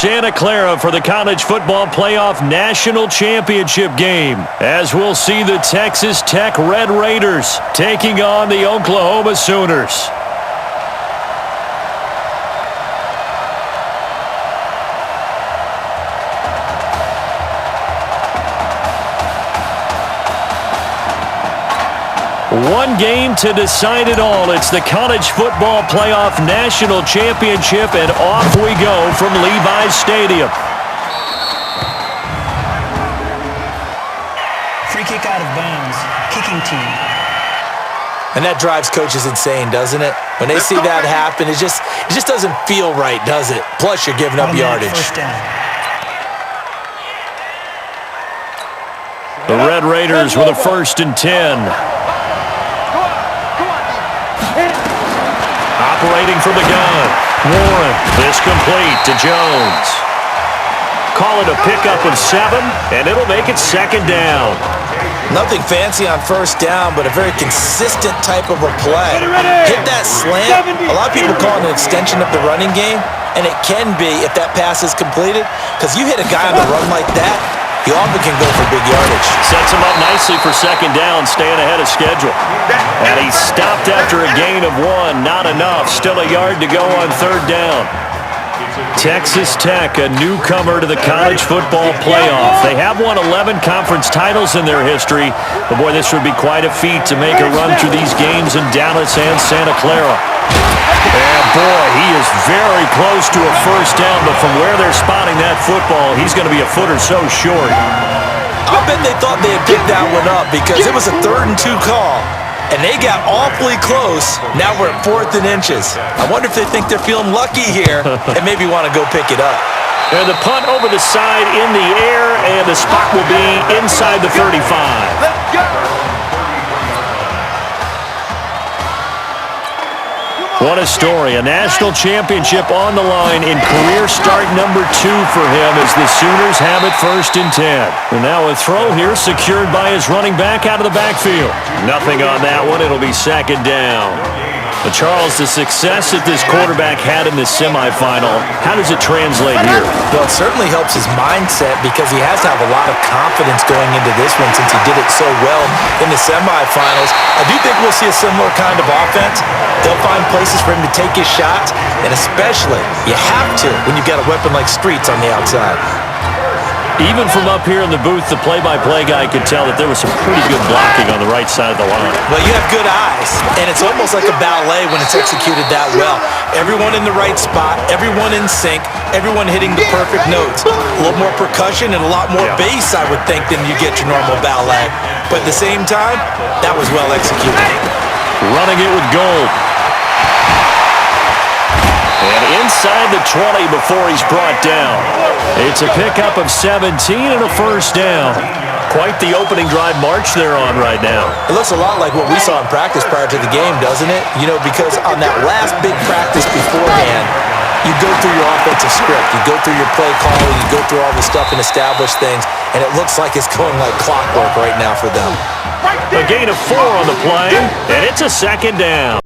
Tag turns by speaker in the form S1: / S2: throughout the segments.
S1: Santa Clara for the College Football Playoff National Championship game, as we'll see the Texas Tech Red Raiders taking on the Oklahoma Sooners. One game to decide it all. It's the College Football Playoff National Championship, and off we go from Levi's Stadium.
S2: Free kick out of bounds. Kicking team.
S3: And that drives coaches insane, doesn't it? When they see that happen, it just doesn't feel right, does it? Plus, you're giving up yardage.
S2: First down.
S1: The Red Raiders with a 1st and 10. Operating from the gun. Warren. This complete to Jones. Call it a pickup of 7, and it'll make it 2nd down.
S3: Nothing fancy on 1st down, but a very consistent type of a play. Hit that slant. A lot of people call it an extension of the running game, and it can be if that pass is completed, because you hit a guy on the run like that, he often can go for big yardage.
S1: Sets him up nicely for 2nd down, staying ahead of schedule. And he stopped after a gain of 1. Not enough. Still a yard to go on 3rd down. Texas Tech, a newcomer to the college football playoff. They have won 11 conference titles in their history. But boy, this would be quite a feat to make a run through these games in Dallas and Santa Clara. And boy, he is very close to a 1st down, but from where they're spotting that football, he's going to be a foot or so short.
S3: I bet they thought they had picked that one up because it was a 3rd and 2 call, and they got awfully close. Now we're at 4th and inches. I wonder if they think they're feeling lucky here and maybe want to go pick it up.
S1: And the punt over the side in the air, and the spot will be inside the 35.
S4: Let's go!
S1: What a story. A national championship on the line in career start number 2 for him as the Sooners have it 1st and 10. And now a throw here secured by his running back out of the backfield. Nothing on that one. It'll be 2nd down. But Charles, the success that this quarterback had in the semifinal, how does it translate here?
S3: Well, it certainly helps his mindset because he has to have a lot of confidence going into this one since he did it so well in the semifinals. I do think we'll see a similar kind of offense. They'll find places for him to take his shots, and especially, you have to when you've got a weapon like Streets on the outside.
S1: Even from up here in the booth, the play-by-play guy could tell that there was some pretty good blocking on the right side of the line.
S3: Well, you have good eyes, and it's almost like a ballet when it's executed that well. Everyone in the right spot, everyone in sync, everyone hitting the perfect notes. A little more percussion and a lot more bass, I would think, than you get your normal ballet. But at the same time, that was well executed.
S1: Running it with Gold. And inside the 20 before he's brought down. It's a pickup of 17 and a 1st down. Quite the opening drive march they're on right now.
S3: It looks a lot like what we saw in practice prior to the game, doesn't it? You know, because on that last big practice beforehand, you go through your offensive script, you go through your play calling, you go through all the stuff and establish things, and it looks like it's going like clockwork right now for them.
S1: A gain of 4 on the play, and it's a 2nd down.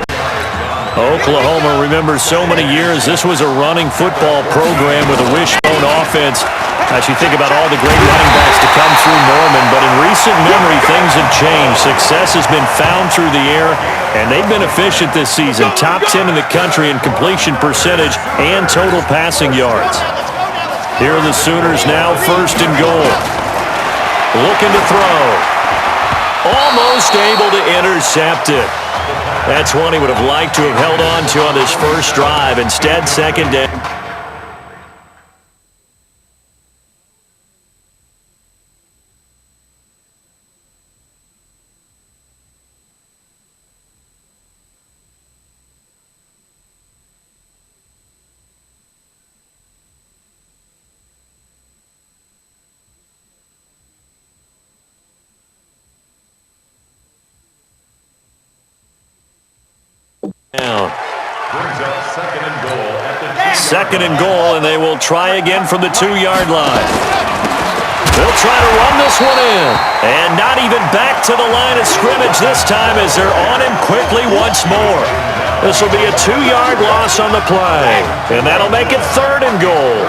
S1: Oklahoma remembers so many years this was a running football program with a wishbone offense. As you think about all the great running backs to come through Norman, but in recent memory, things have changed. Success has been found through the air, and they've been efficient this season. Top 10 in the country in completion percentage and total passing yards. Here are the Sooners now 1st and goal. Looking to throw. Almost able to intercept it. That's one he would have liked to have held on to on this first drive. Instead, 2nd down. Down. 2nd and goal, and they will try again from the 2-yard line. They'll try to run this one in, and not even back to the line of scrimmage this time as they're on him quickly once more. This will be a 2-yard loss on the play, and that'll make it 3rd and goal.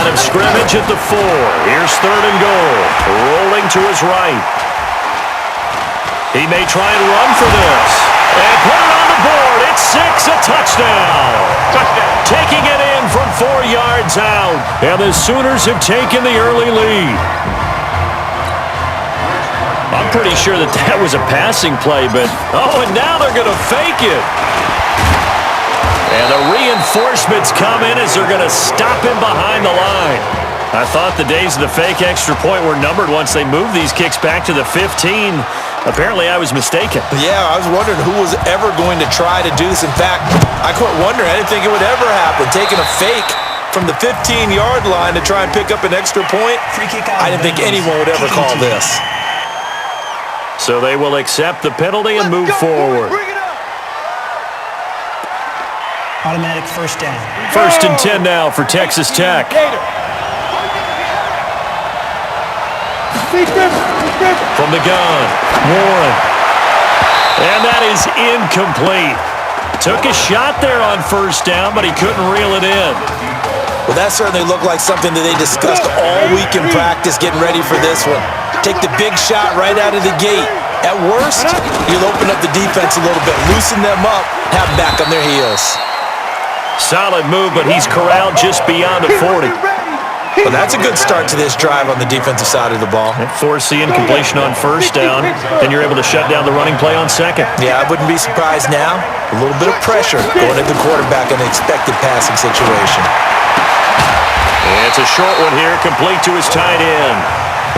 S1: line of scrimmage at the 4. Here's 3rd and goal. Rolling to his right. He may try and run for this. And put it on the board. It's 6, a touchdown. Taking it in from 4 yards out. And the Sooners have taken the early lead. I'm pretty sure that was a passing play, but and now they're going to fake it. And the reinforcements come in as they're going to stop him behind the line. I thought the days of the fake extra point were numbered once they moved these kicks back to the 15. Apparently, I was mistaken.
S3: Yeah, I was wondering who was ever going to try to do this. In fact, I quit wondering. I didn't think it would ever happen. Taking a fake from the 15-yard line to try and pick up an extra point,
S2: Free kick out.
S3: I didn't think anyone would ever call this.
S1: So they will accept the penalty and move forward.
S2: Automatic first down.
S1: 1st and 10 now for Texas Tech. From the gun, Warren. And that is incomplete. Took a shot there on 1st down, but he couldn't reel it in.
S3: Well, that certainly looked like something that they discussed all week in practice, getting ready for this one. Take the big shot right out of the gate. At worst, you'll open up the defense a little bit, loosen them up, have them back on their heels.
S1: Solid move, but he's corralled just beyond the 40.
S3: Well, that's a good start to this drive on the defensive side of the ball.
S1: Force the incompletion on 1st down, and you're able to shut down the running play on 2nd.
S3: Yeah, I wouldn't be surprised now. A little bit of pressure going at the quarterback in an expected passing situation.
S1: And it's a short one here, complete to his tight end.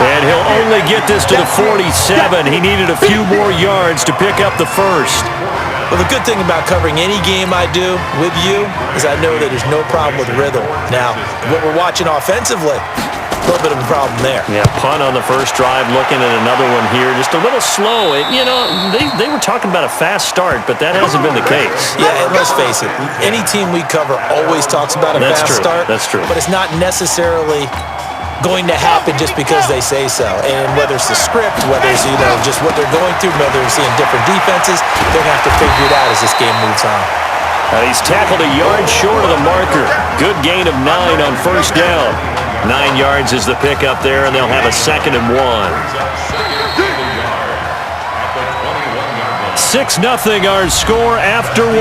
S1: And he'll only get this to the 47. He needed a few more yards to pick up the 1st.
S3: Well, the good thing about covering any game I do with you is I know that there's no problem with rhythm. Now, what we're watching offensively, a little bit of a problem there.
S1: Yeah, punt on the 1st drive, looking at another one here. Just a little slow. They were talking about a fast start, but that hasn't been the case.
S3: Yeah, and let's face it, any team we cover always talks about a fast start.
S1: That's true.
S3: But it's not necessarily going to happen just because they say so. And whether it's the script, whether it's just what they're going through, whether they're seeing different defenses, they're going to have to figure it out as this game moves on.
S1: He's tackled a yard short of the marker. Good gain of 9 on 1st down. 9 yards is the pickup there, and they'll have a 2nd and 1. 6-0 our score after 1.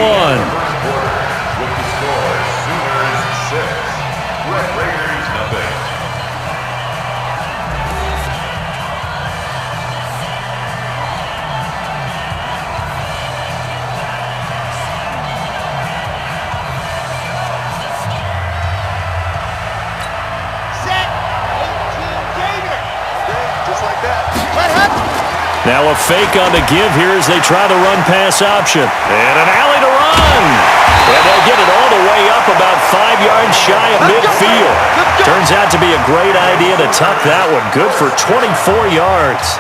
S1: Now a fake on the give here as they try the run-pass option. And an alley to run. And they'll get it all the way up about 5 yards shy of midfield. Turns out to be a great idea to tuck that one. Good for 24 yards.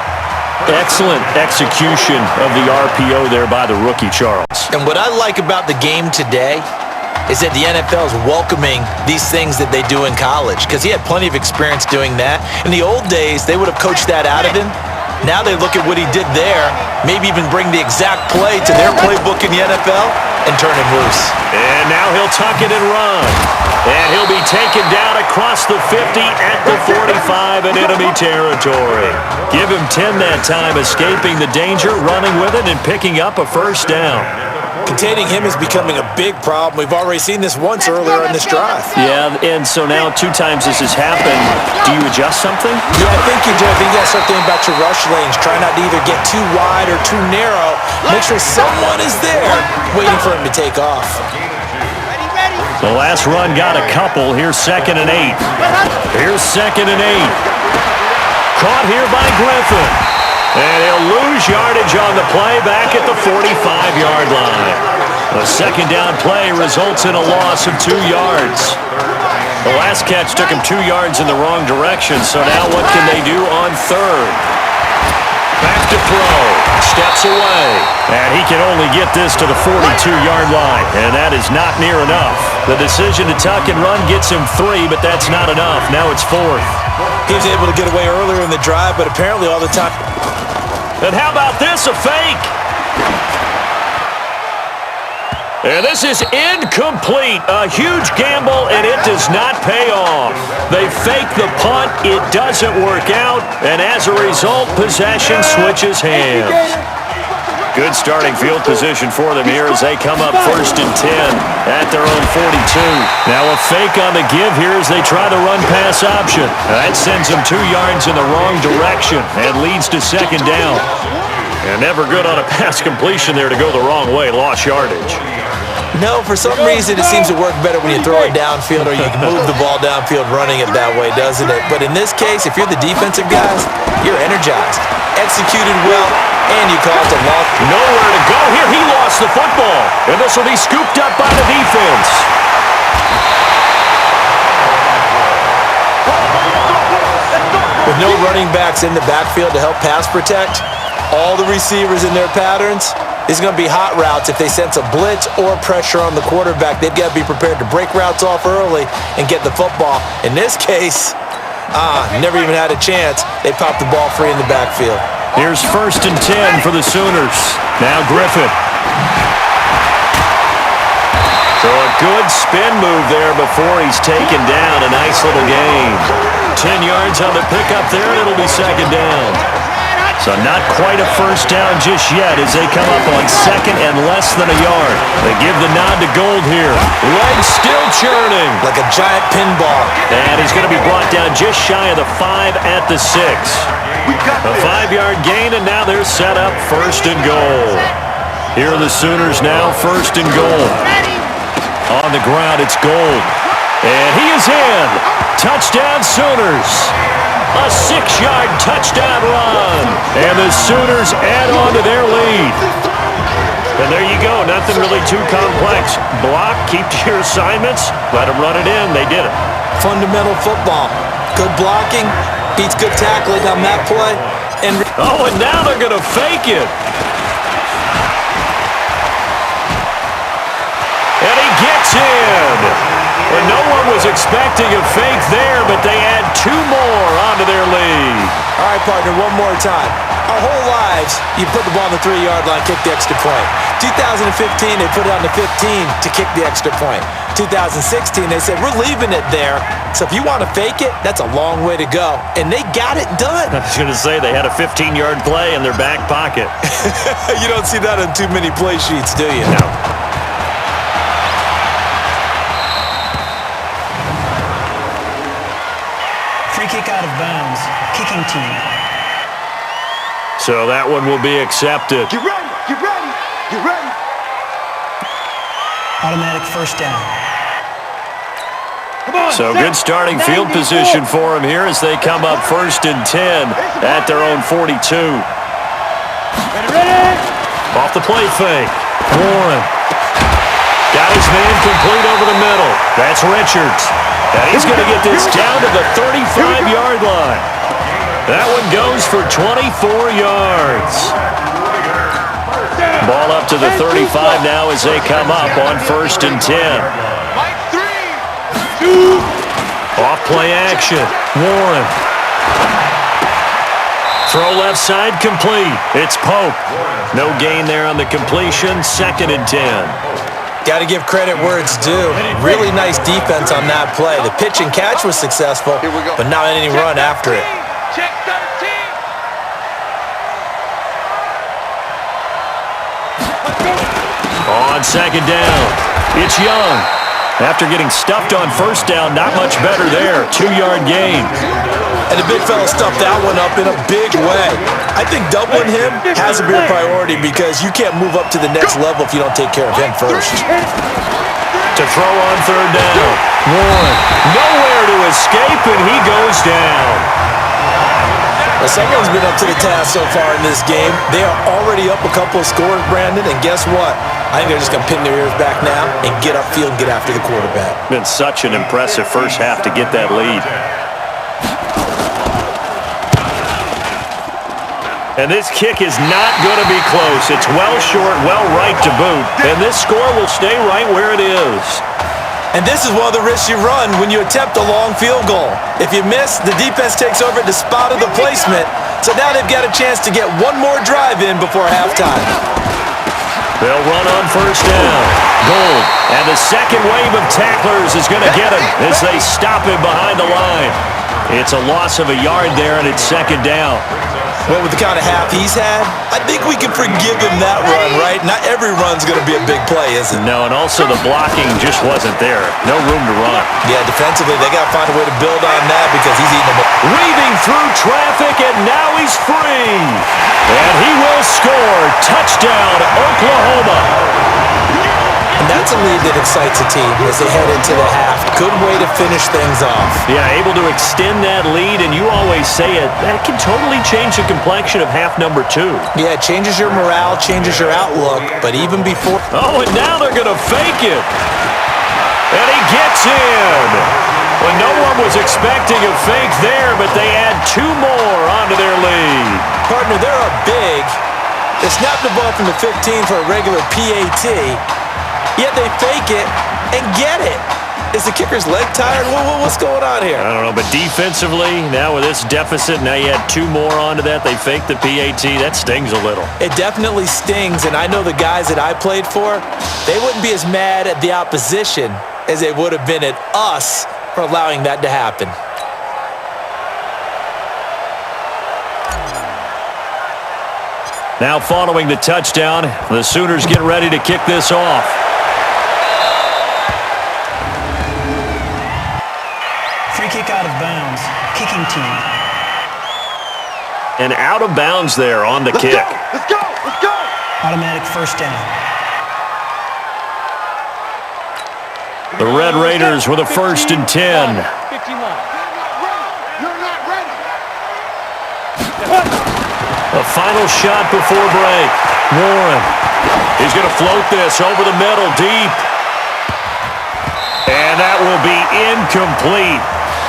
S1: Excellent execution of the RPO there by the rookie, Charles.
S3: And what I like about the game today is that the NFL is welcoming these things that they do in college, because he had plenty of experience doing that. In the old days, they would have coached that out of him. Now they look at what he did there, maybe even bring the exact play to their playbook in the NFL and turn him loose.
S1: And now he'll tuck it and run. And he'll be taken down across the 50 at the 45 in enemy territory. Give him 10 that time, escaping the danger, running with it, and picking up a 1st down.
S3: Containing him is becoming a big problem. We've already seen this once earlier in this drive.
S1: Yeah, and so now 2 times this has happened. Do you adjust something?
S3: Yeah, I think you do. I think you got to start thinking about your rush lanes. Try not to either get too wide or too narrow. Make sure someone is there waiting for him to take off.
S1: The last run got a couple. Here's 2nd and 8. Here's 2nd and 8. Caught here by Griffin. And he'll lose yardage on the play back at the 45-yard line. A 2nd down play results in a loss of 2 yards. The last catch took him 2 yards in the wrong direction, so now what can they do on 3rd? Back to throw. Steps away. And he can only get this to the 42-yard line, and that is not near enough. The decision to tuck and run gets him 3, but that's not enough. Now it's 4th.
S3: He was able to get away earlier in the drive, but apparently all the time.
S1: And how about this, a fake? And this is incomplete. A huge gamble, and it does not pay off. They fake the punt. It doesn't work out. And as a result, possession switches hands. Good starting field position for them here as they come up 1st and 10 at their own 42. Now a fake on the give here as they try the run-pass option. That sends them 2 yards in the wrong direction and leads to 2nd down. And never good on a pass completion there to go the wrong way. Lost yardage.
S3: No, for some reason it seems to work better when you throw it downfield or you can move the ball downfield running it that way, doesn't it? But in this case, if you're the defensive guys, you're energized, executed well, and you caused a loss.
S1: Nowhere to go here. He lost the football. And this will be scooped up by the defense.
S3: With no running backs in the backfield to help pass protect, all the receivers in their patterns, it's going to be hot routes. If they sense a blitz or pressure on the quarterback, they've got to be prepared to break routes off early and get the football. In this case, never even had a chance. They popped the ball free in the backfield.
S1: Here's 1st and 10 for the Sooners. Now Griffin. So a good spin move there before he's taken down. A nice little gain. 10 yards on the pickup there, and it'll be 2nd down. So not quite a 1st down just yet as they come up on 2nd and less than a yard. They give the nod to Gold here. Legs still churning.
S3: Like a giant pinball.
S1: And he's going to be brought down just shy of the 5 at the 6. A 5-yard gain, and now they're set up 1st and goal. Here are the Sooners now, 1st and goal. On the ground, it's Gold. And he is in. Touchdown, Sooners. A 6-yard touchdown run. And the Sooners add on to their lead. And there you go. Nothing really too complex. Block, keep to your assignments, let them run it in. They did it.
S3: Fundamental football. Good blocking beats good tackling on that play. And
S1: now they're going to fake it. And he gets in. And no one was expecting a fake there, but they add 2 more onto their lead.
S3: All right, partner, one more time. Our whole lives, you put the ball on the 3-yard line, kick the extra point. 2015, they put it on the 15 to kick the extra point. 2016, they said, we're leaving it there. So if you want to fake it, that's a long way to go. And they got it done.
S1: I was going to say they had a 15-yard play in their back pocket.
S3: You don't see that on too many play sheets, do you?
S1: No.
S2: Free kick out of bounds. Kicking team.
S1: So that one will be accepted.
S4: Get ready, get ready, get ready.
S2: Automatic 1st down.
S1: So good starting field position for them here as they come up 1st and 10 at their own 42. Off the play fake. Warren. Got his man complete over the middle. That's Richards. And he's going to get this down to the 35-yard line. That one goes for 24 yards. Ball up to the 35 now as they come up on 1st and 10. Off play action. Warren. Throw left side complete. It's Pope. No gain there on the completion. 2nd and 10.
S3: Got to give credit where it's due. Really nice defense on that play. The pitch and catch was successful, but not any run after it.
S4: Check 13.
S1: On 2nd down, it's Young. After getting stuffed on 1st down, not much better there. 2-yard gain.
S3: And the big fella stuffed that one up in a big way. I think doubling him has to be a priority because you can't move up to the next level if you don't take care of him first.
S1: To throw on 3rd down. Warren, nowhere to escape, and he goes down.
S3: Well, someone's been up to the task so far in this game. They are already up a couple of scores, Brandon, and guess what? I think they're just going to pin their ears back now and get upfield and get after the quarterback.
S1: Been such an impressive first half to get that lead. And this kick is not going to be close. It's well short, well right to boot. And this score will stay right where it is.
S3: And this is one of the risks you run when you attempt a long field goal. If you miss, the defense takes over at the spot of the placement. So now they've got a chance to get one more drive in before halftime.
S1: They'll run on 1st down. Gold. And the second wave of tacklers is going to get him as they stop him behind the line. It's a loss of a yard there, and it's second down.
S3: Well, with the kind of half he's had, I think we can forgive him that run, right? Not every run's going to be a big play, is it?
S1: No, and also the blocking just wasn't there. No room to run.
S3: Yeah, defensively, they got to find a way to build on that because he's eating them.
S1: Weaving through traffic, and now he's free. And he will score. Touchdown, Oklahoma.
S3: And that's a lead that excites a team as they head into the half. Good way to finish things off.
S1: Yeah, able to extend that lead, and you always say it, that can totally change the complexion of half number 2.
S3: Yeah, it changes your morale, changes your outlook, but even before...
S1: Oh, and now they're going to fake it. And he gets in. Well, no one was expecting a fake there, but they add 2 more onto their lead.
S3: Partner, they're up big. They snap the ball from the 15 for a regular PAT, yet they fake it and get it. Is the kicker's leg tired? What's going on here?
S1: I don't know, but defensively, now with this deficit, now you add 2 more onto that. They fake the PAT. That stings a little.
S3: It definitely stings, and I know the guys that I played for, they wouldn't be as mad at the opposition as they would have been at us for allowing that to happen.
S1: Now following the touchdown, the Sooners get ready to kick this off.
S2: Free kick out of bounds. Kicking team.
S1: And out of bounds there on the kick.
S4: Let's go! Let's go!
S2: Automatic first down.
S1: The Red Raiders with a 1st and 10.
S4: You're not ready.
S1: The final shot before break. Warren. He's going to float this over the middle, deep. And that will be incomplete.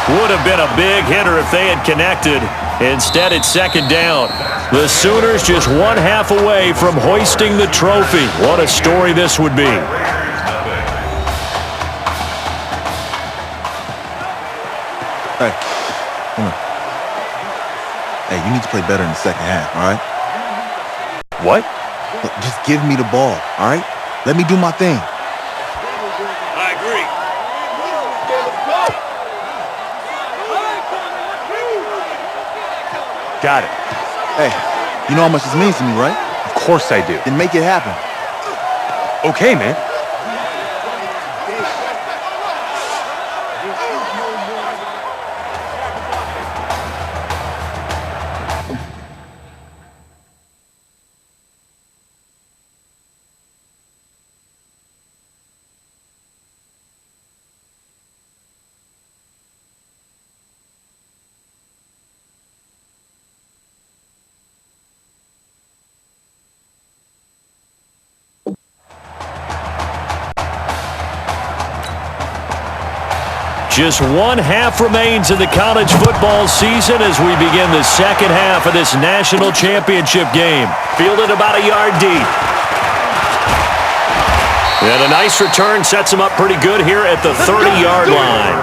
S1: Would have been a big hitter if they had connected. Instead, it's second down. The Sooners just 1 half away from hoisting the trophy. What a story this would be.
S5: Hey, come on. Hey, you need to play better in the second half, all right?
S1: What?
S5: Look, just give me the ball, all right? Let me do my thing.
S1: I agree.
S6: Got it.
S5: Hey, you know how much this means to me, right?
S6: Of course I do.
S5: Then make it happen.
S6: Okay, man.
S1: Just 1 half remains in the college football season as we begin the second half of this national championship game. Fielded about a yard deep. And a nice return sets them up pretty good here at the 30-yard line.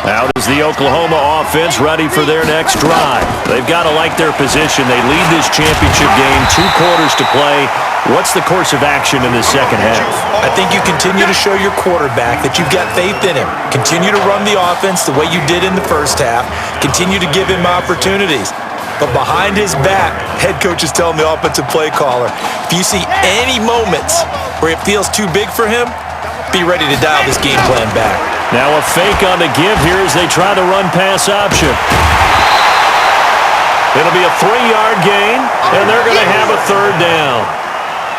S1: Out is the Oklahoma offense ready for their next drive. They've got to like their position. They lead this championship game, 2 quarters to play. What's the course of action in the second half?
S3: I think you continue to show your quarterback that you've got faith in him. Continue to run the offense the way you did in the first half. Continue to give him opportunities. But behind his back, head coach is telling the offensive play caller, if you see any moments where it feels too big for him, be ready to dial this game plan back.
S1: Now a fake on the give here as they try the run-pass option. It'll be a 3-yard gain, and they're going to have a 3rd down.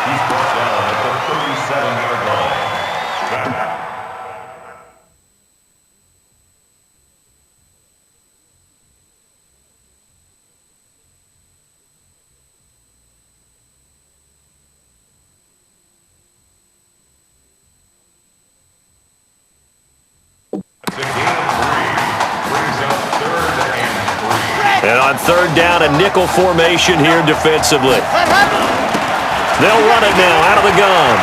S7: He's brought down at the 37-yard line.
S1: And on 3rd down, a nickel formation here defensively. They'll run it now out of the gun.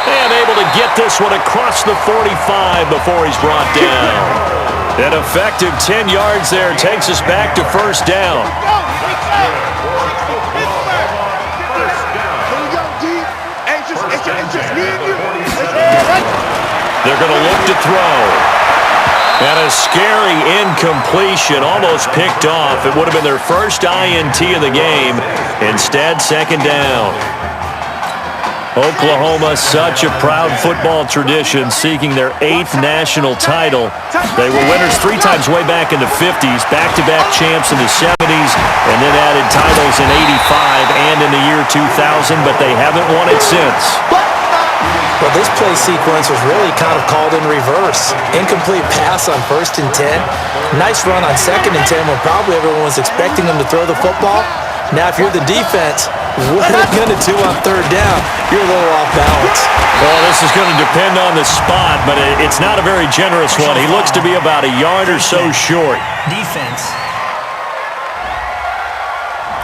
S1: And able to get this one across the 45 before he's brought down. An effective 10 yards there takes us back to 1st down.
S4: Here we go, D. It's just me and you.
S1: They're going to look to throw. And a scary incompletion, almost picked off. It would have been their first INT of the game. Instead, second down. Oklahoma, such a proud football tradition, seeking their 8th national title. They were winners 3 times way back in the 50s, back-to-back champs in the 70s, and then added titles in 85 and in the year 2000, but they haven't won it since.
S3: Well, this play sequence was really kind of called in reverse. Incomplete pass on 1st and 10. Nice run on 2nd and 10 when probably everyone was expecting them to throw the football. Now, if you're the defense, what are you going to do on 3rd down? You're a little off balance.
S1: Well, this is going to depend on the spot, but it's not a very generous one. He looks to be about a yard or so short.
S2: Defense.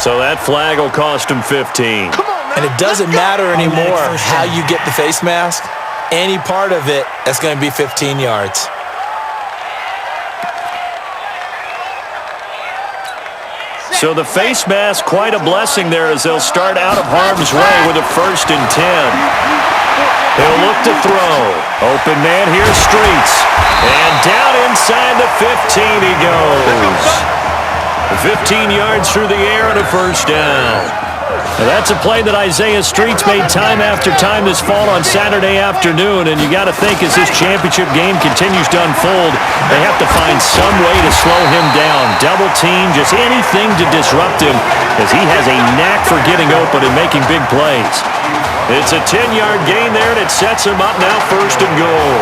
S1: So that flag will cost him 15.
S3: And it doesn't matter anymore how you get the face mask. Any part of it, that's going to be 15 yards.
S1: So the face mask, quite a blessing there as they'll start out of harm's way with a 1st and 10. He'll look to throw. Open man here, Streets. And down inside the 15 he goes. 15 yards through the air and a 1st down. Now that's a play that Isaiah Streets made time after time this fall on Saturday afternoon, and you got to think as this championship game continues to unfold, they have to find some way to slow him down. Double team, just anything to disrupt him, as he has a knack for getting open and making big plays. It's a 10-yard gain there, and it sets him up now 1st and goal.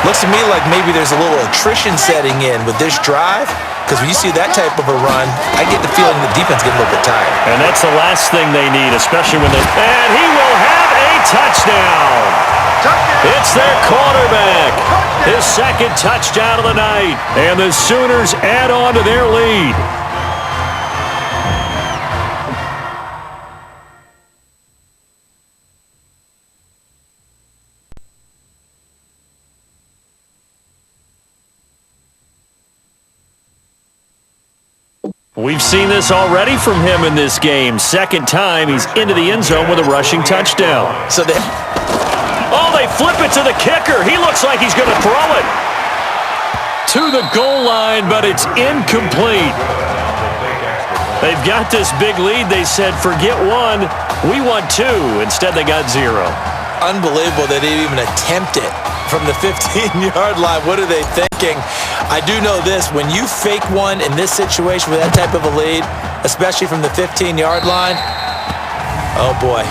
S3: Looks to me like maybe there's a little attrition setting in with this drive, because when you see that type of a run, I get the feeling the defense getting a little bit tired.
S1: And that's the last thing they need, especially when they... And he will have a touchdown. It's their quarterback. His 2nd touchdown of the night. And the Sooners add on to their lead. We've seen this already from him in this game. 2nd time he's into the end zone with a rushing touchdown.
S3: So they
S1: flip it to the kicker. He looks like he's going to throw it to the goal line, but it's incomplete. They've got this big lead. They said, forget 1, we want 2. Instead, they got 0.
S3: Unbelievable they didn't even attempt it from the 15-yard line. What are they thinking? I do know this. When you fake one in this situation with that type of a lead, especially from the 15-yard line, oh, boy.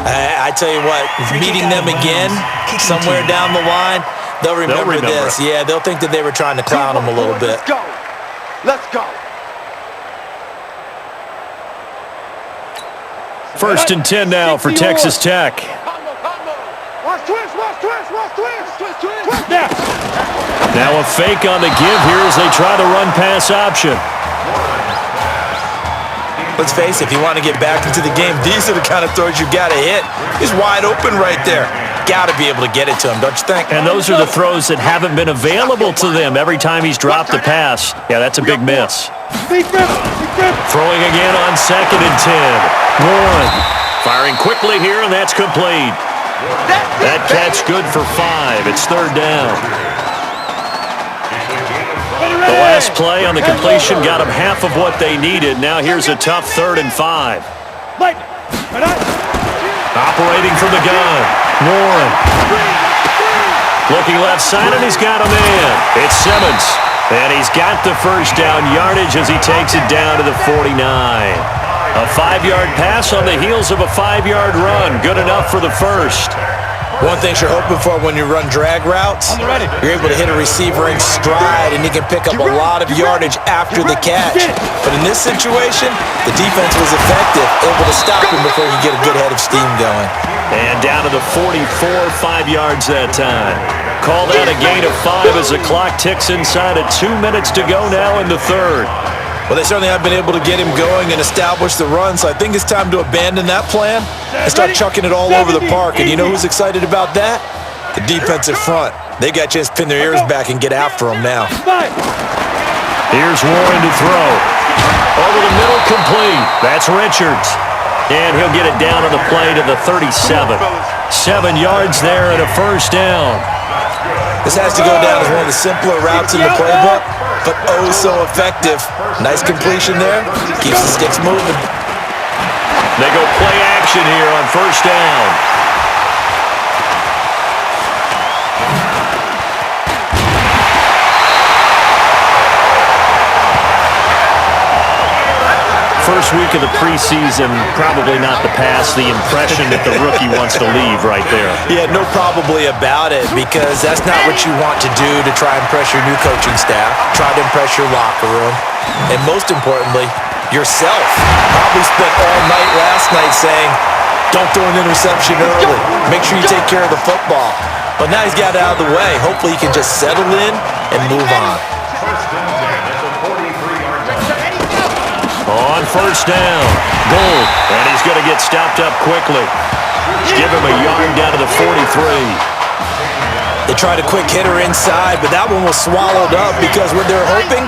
S3: I tell you what, meeting them again somewhere down the line, they'll remember this. Yeah, they'll think that they were trying to clown them a little bit.
S4: Let's go. Let's go.
S1: 1st and 10 now for Texas Tech. Now a fake on the give here as they try the run-pass option.
S3: Let's face it, if you want to get back into the game, these are the kind of throws you got to hit. He's wide open right there. Got to be able to get it to him, don't you think?
S1: And those are the throws that haven't been available to them every time he's dropped the pass. Yeah, that's a big miss. Throwing again on 2nd and 10. Warren firing quickly here, and that's complete. That catch good for 5. It's 3rd down. The last play on the completion got them half of what they needed. Now here's a tough 3rd and 5. Operating from the gun. Warren. Looking left side, and he's got a man. It's Simmons. And he's got the 1st down yardage as he takes it down to the 49. A 5-yard pass on the heels of a 5-yard run. Good enough for the 1st.
S3: One thing you're hoping for when you run drag routes, you're able to hit a receiver in stride, and he can pick up a lot of yardage after the catch. But in this situation, the defense was effective, able to stop him before he could get a good head of steam going.
S1: And down to the 44, 5 yards that time. Call that a gain of 5 as the clock ticks inside of 2 minutes to go now in the 3rd.
S3: Well, they certainly have been able to get him going and establish the run, so I think it's time to abandon that plan and start chucking it all over the park. And you know who's excited about that? The defensive front. They got a chance to pin their ears back and get after him now.
S1: Here's Warren to throw. Over the middle, complete. That's Richards. And he'll get it down on the play to the 37. 7 yards there and a 1st down.
S3: This has to go down as one of the simpler routes in the playbook, but oh so effective. Nice completion there. Keeps the sticks moving.
S1: They go play action here on first down. First week of the preseason, probably not the pass, the impression that the rookie wants to leave right there.
S3: Yeah, no probably about it, because that's not what you want to do to try and impress your new coaching staff, try to impress your locker room, and most importantly, yourself. Probably spent all night last night saying, don't throw an interception early. Make sure you take care of the football. But now he's got it out of the way. Hopefully he can just settle in and move on.
S1: On first down, Gold, and he's going to get stopped up quickly. Give him a yard down to the 43.
S3: They tried a quick hitter inside, but that one was swallowed up because what they're hoping,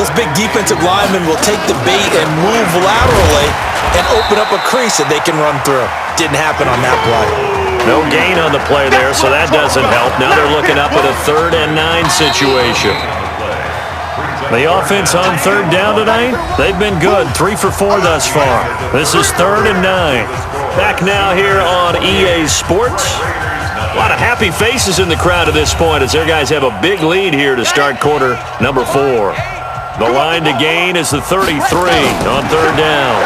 S3: those big defensive linemen will take the bait and move laterally and open up a crease that they can run through. Didn't happen on that play.
S1: No gain on the play there, so that doesn't help. Now they're looking up at a 3rd and 9 situation. The offense on 3rd down tonight, they've been good. 3 for 4 thus far. This is 3rd and 9. Back now here on EA Sports. A lot of happy faces in the crowd at this point as their guys have a big lead here to start quarter number 4. The line to gain is the 33 on 3rd down.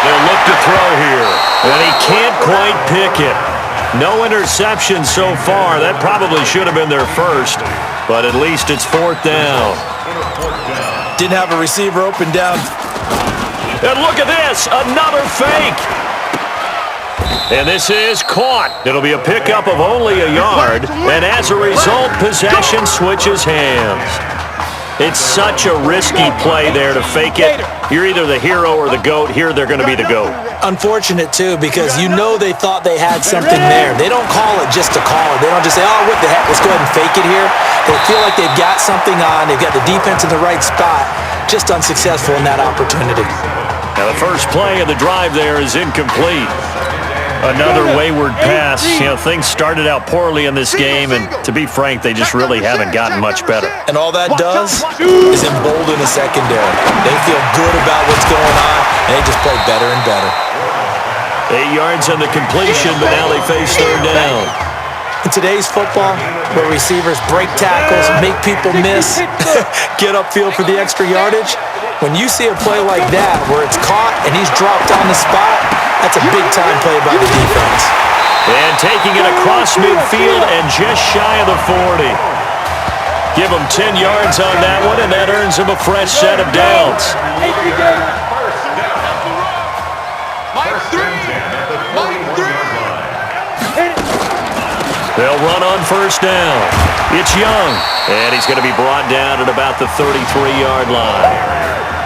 S1: They'll look to throw here, and he can't quite pick it. No interception so far. That probably should have been their first, but at least it's 4th down.
S3: Didn't have a receiver open down.
S1: And look at this, another fake. And this is caught. It'll be a pickup of only a yard, and as a result, possession switches hands. It's such a risky play there to fake it. You're either the hero or the GOAT. Here, they're going to be the GOAT.
S3: Unfortunate, too, because you know they thought they had something there. They don't call it just to call it. They don't just say, oh, what the heck, let's go ahead and fake it here. They feel like they've got something on. They've got the defense in the right spot. Just unsuccessful in that opportunity.
S1: Now, the first play of the drive there is incomplete. Another wayward pass. You know, things started out poorly in this game, and to be frank, they just really haven't gotten much better.
S3: And all that does is embolden the secondary. They feel good about what's going on, and they just play better and better.
S1: 8 yards on the completion, but now they face 3rd down.
S3: In today's football, where receivers break tackles, make people miss, get upfield for the extra yardage, when you see a play like that where it's caught and he's dropped on the spot, that's a big-time play by the defense.
S1: And taking it across midfield and just shy of the 40. Give him 10 yards on that one, and that earns him a fresh set of downs. They'll run on first down. It's Young, and he's going to be brought down at about the 33-yard line.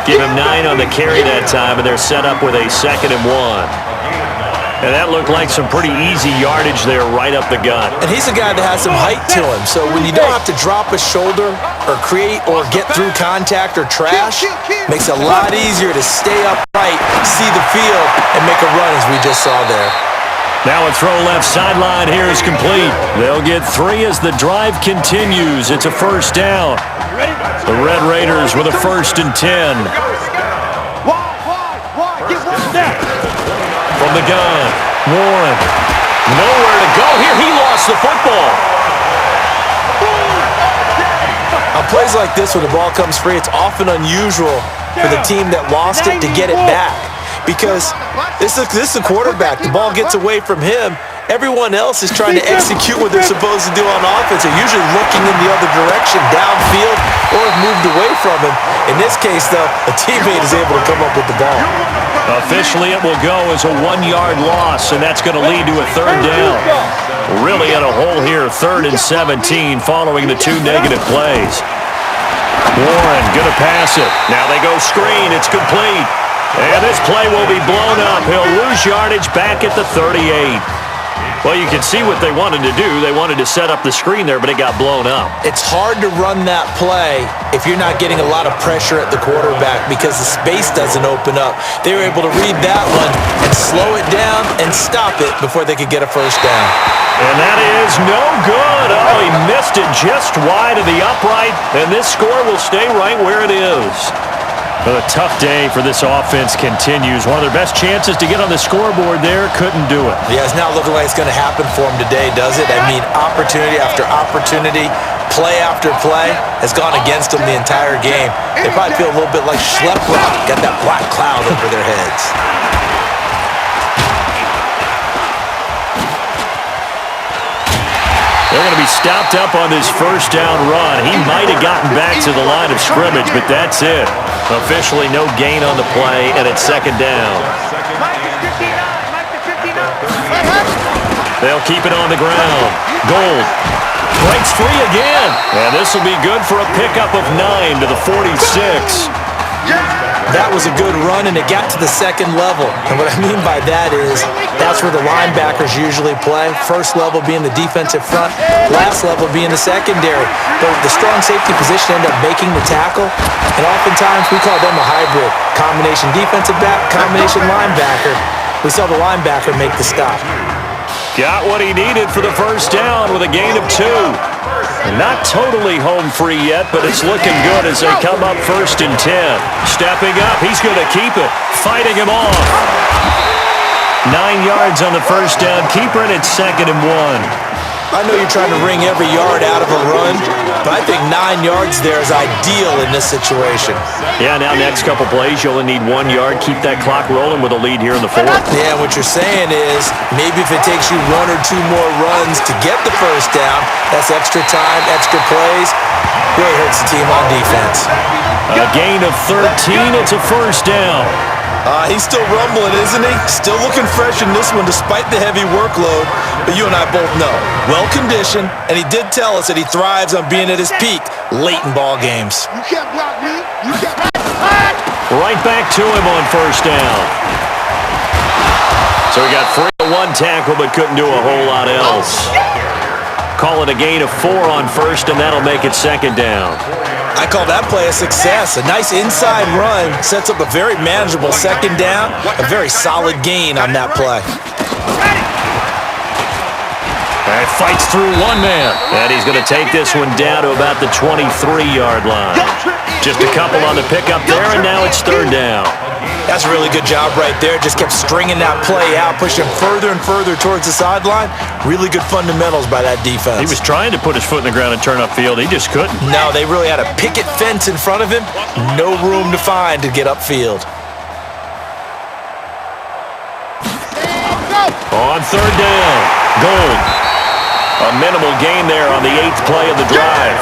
S1: Give him 9 on the carry that time, and they're set up with a 2nd and 1. And that looked like some pretty easy yardage there right up the gut.
S3: And he's a guy that has some height to him, so when you don't have to drop a shoulder or create or get through contact or trash, makes it a lot easier to stay upright, see the field, and make a run as we just saw there.
S1: Now a throw left sideline here is complete. They'll get 3 as the drive continues. It's a first down. The Red Raiders with a 1st and 10. From the gun, Warren. Nowhere to go here. He lost the football.
S3: On plays like this where the ball comes free, it's often unusual for the team that lost it to get it back. Because this is a quarterback. The ball gets away from him. Everyone else is trying to execute what they're supposed to do on offense. They're usually looking in the other direction, downfield, or have moved away from him. In this case, though, a teammate is able to come up with the ball.
S1: Officially, it will go as a 1-yard loss, and that's going to lead to a 3rd down. Really in a hole here, 3rd and 17 following the 2 negative plays. Warren going to pass it. Now they go screen. It's complete. And this play will be blown up. He'll lose yardage back at the 38. Well, you can see what they wanted to do. They wanted to set up the screen there, but it got blown up.
S3: It's hard to run that play if you're not getting a lot of pressure at the quarterback because the space doesn't open up. They were able to read that one and slow it down and stop it before they could get a first down.
S1: And that is no good. Oh, he missed it just wide of the upright, and this score will stay right where it is. Well, a tough day for this offense continues. One of their best chances to get on the scoreboard there, couldn't do it.
S3: Yeah, it's not looking like it's going to happen for them today, does it? I mean, opportunity after opportunity, play after play has gone against them the entire game. They probably feel a little bit like Schlep Rock, got that black cloud over their heads.
S1: They're going to be stopped up on this first down run. He might have gotten back to the line of scrimmage, but that's it. Officially no gain on the play, and it's second down. They'll keep it on the ground. Gold breaks free again. And this will be good for a pickup of 9 to the 46.
S3: That was a good run, and it got to the second level. And what I mean by that is that's where the linebackers usually play. First level being the defensive front, last level being the secondary. But the strong safety position ended up making the tackle, and oftentimes we call them a hybrid. Combination defensive back, combination linebacker. We saw the linebacker make the stop.
S1: Got what he needed for the first down with a gain of 2. Not totally home free yet, but it's looking good as they come up first and 10. Stepping up, he's going to keep it, fighting him off. 9 yards on the first down, keeper, and it's second and 1.
S3: I know you're trying to wring every yard out of a run, but I think 9 yards there is ideal in this situation.
S1: Yeah, now next couple plays, you only need 1 yard. Keep that clock rolling with a lead here in the fourth.
S3: Yeah, what you're saying is maybe if it takes you 1 or 2 more runs to get the first down, that's extra time, extra plays. Really hurts the team on defense.
S1: A gain of 13, it's a first down.
S3: He's still rumbling, isn't he? Still looking fresh in this one despite the heavy workload. But you and I both know, well-conditioned, and he did tell us that he thrives on being at his peak late in ball games.
S4: You can't block me. You can't.
S1: Right back to him on first down. So he got 3 to 1 tackle, but couldn't do a whole lot else. Call it a gain of 4 on first, and that'll make it second down.
S3: I call that play a success. A nice inside run sets up a very manageable second down, a very solid gain on that play.
S1: And fights through one man. And he's going to take this one down to about the 23-yard line. Just a couple on the pickup there, and now it's third down.
S3: That's a really good job right there. Just kept stringing that play out, pushing further and further towards the sideline. Really good fundamentals by that defense.
S1: He was trying to put his foot in the ground and turn upfield. He just couldn't.
S3: No, they really had a picket fence in front of him. No room to find to get upfield.
S1: On third down, Gold. A minimal gain there on the 8th play of the drive.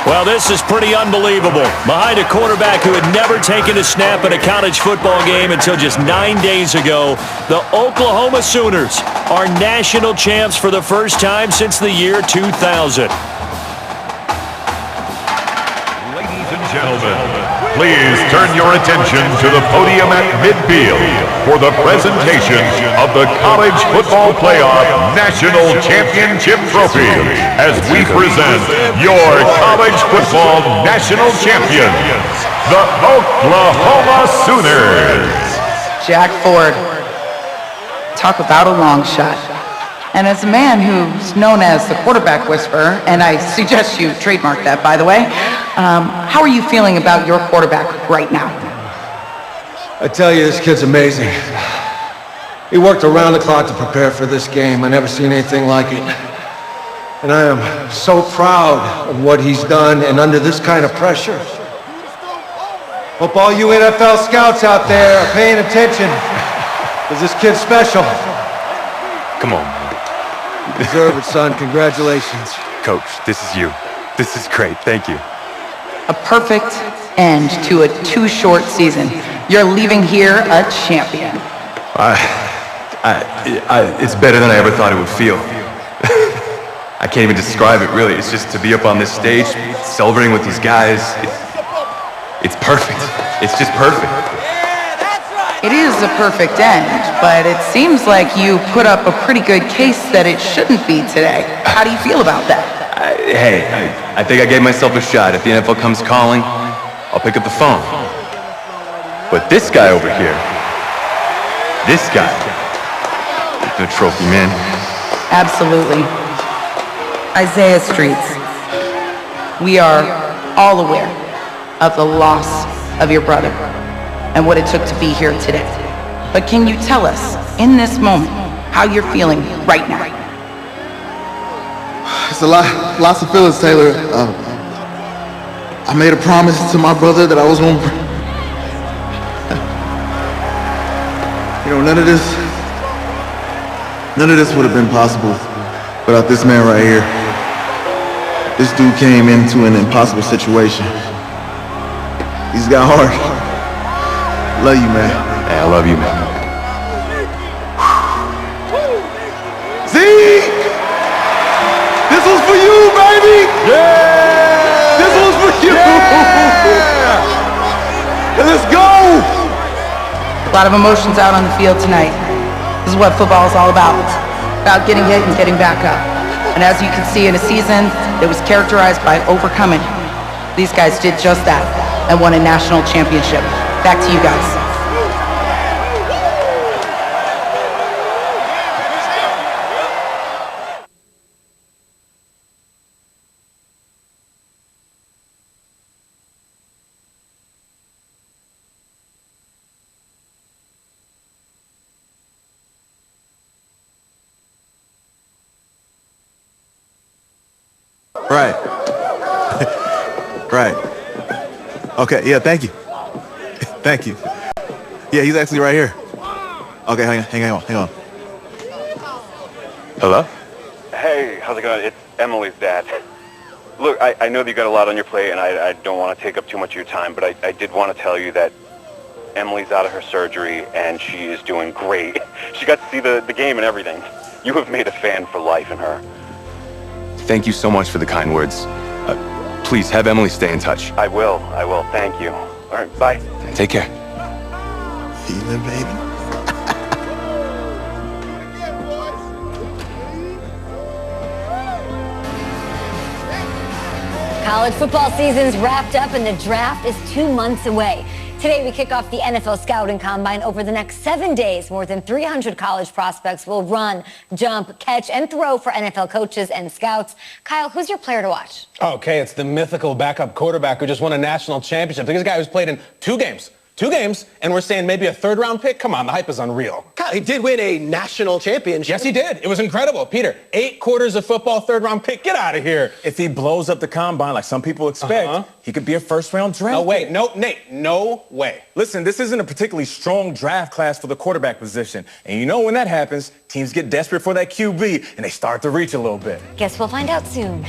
S1: Well, this is pretty unbelievable. Behind a quarterback who had never taken a snap in a college football game until just 9 days ago, the Oklahoma Sooners are national champs for the first time since the year 2000.
S7: Ladies and gentlemen, please turn your attention to the podium at midfield for the presentation of the College Football Playoff National Championship Trophy as we present your college football national champions, the Oklahoma Sooners.
S8: Jack Ford, talk about a long shot. And as a man who's known as the quarterback whisperer, and I suggest you trademark that, by the way, how are you feeling about your quarterback right now?
S9: I tell you, this kid's amazing. He worked around the clock to prepare for this game. I never seen anything like it. And I am so proud of what he's done, and under this kind of pressure. Hope all you NFL scouts out there are paying attention, because this kid's special.
S6: Come on, man.
S9: You deserve it, son. Congratulations.
S6: Coach, this is you. This is great. Thank you.
S8: A perfect end to a too short season. You're leaving here a champion.
S10: It's better than I ever thought it would feel. I can't even describe it, really. It's just to be up on this stage, celebrating with these guys. It's perfect. It's just perfect.
S8: It is a perfect end, but it seems like you put up a pretty good case that it shouldn't be today. How do you feel about that?
S10: I think I gave myself a shot. If the NFL comes calling, I'll pick up the phone. But this guy over here, this guy, The trophy, man.
S8: Absolutely. Isaiah Streets, we are all aware of the loss of your brother and what it took to be here today. But can you tell us, in this moment, how you're feeling right now?
S4: It's lots of feelings, Taylor. I made a promise to my brother that I was going to... none of this would have been possible without this man right here. This dude came into an impossible situation. He's got heart. Love you, man.
S10: Hey, I love you, man.
S4: Zeke! This was for you, baby! Yeah! This was for you! Yeah! Let's go!
S8: A lot of emotions out on the field tonight. This is what football is all about. About getting hit and getting back up. And as you can see, in a season that was characterized by overcoming, these guys did just that and won a national championship. Back to you guys.
S5: Right. Right. Okay, yeah, thank you. Thank you. Yeah, he's actually right here. Okay, hang on.
S10: Hello?
S6: Hey, how's it going? It's Emily's dad. Look, I know that you got a lot on your plate, and I don't want to take up too much of your time, but I did want to tell you that Emily's out of her surgery, and she is doing great. She got to see the game and everything. You have made a fan for life in her.
S10: Thank you so much for the kind words. Please, have Emily stay in touch.
S6: I will. Thank you. All right, bye.
S10: Take care.
S5: Feeling, baby.
S11: College football season's wrapped up and the draft is 2 months away. Today we kick off the NFL Scouting Combine. Over the next 7 days, more than 300 college prospects will run, jump, catch, and throw for NFL coaches and scouts. Kyle, who's your player to watch?
S12: Okay, it's the mythical backup quarterback who just won a national championship. This guy who's played in two games, and we're saying maybe a third-round pick? Come on, the hype is unreal.
S13: Kyle, he did win a national championship.
S12: Yes, he did. It was incredible. Peter, 8 quarters of football, third-round pick. Get out of here.
S14: If he blows up the combine like some people expect, he could be a first-round draft
S12: No way.
S14: pick.
S12: No, Nate, no way.
S14: Listen, this isn't a particularly strong draft class for the quarterback position. And you know when that happens, teams get desperate for that QB, and they start to reach a little bit.
S11: Guess we'll find out soon.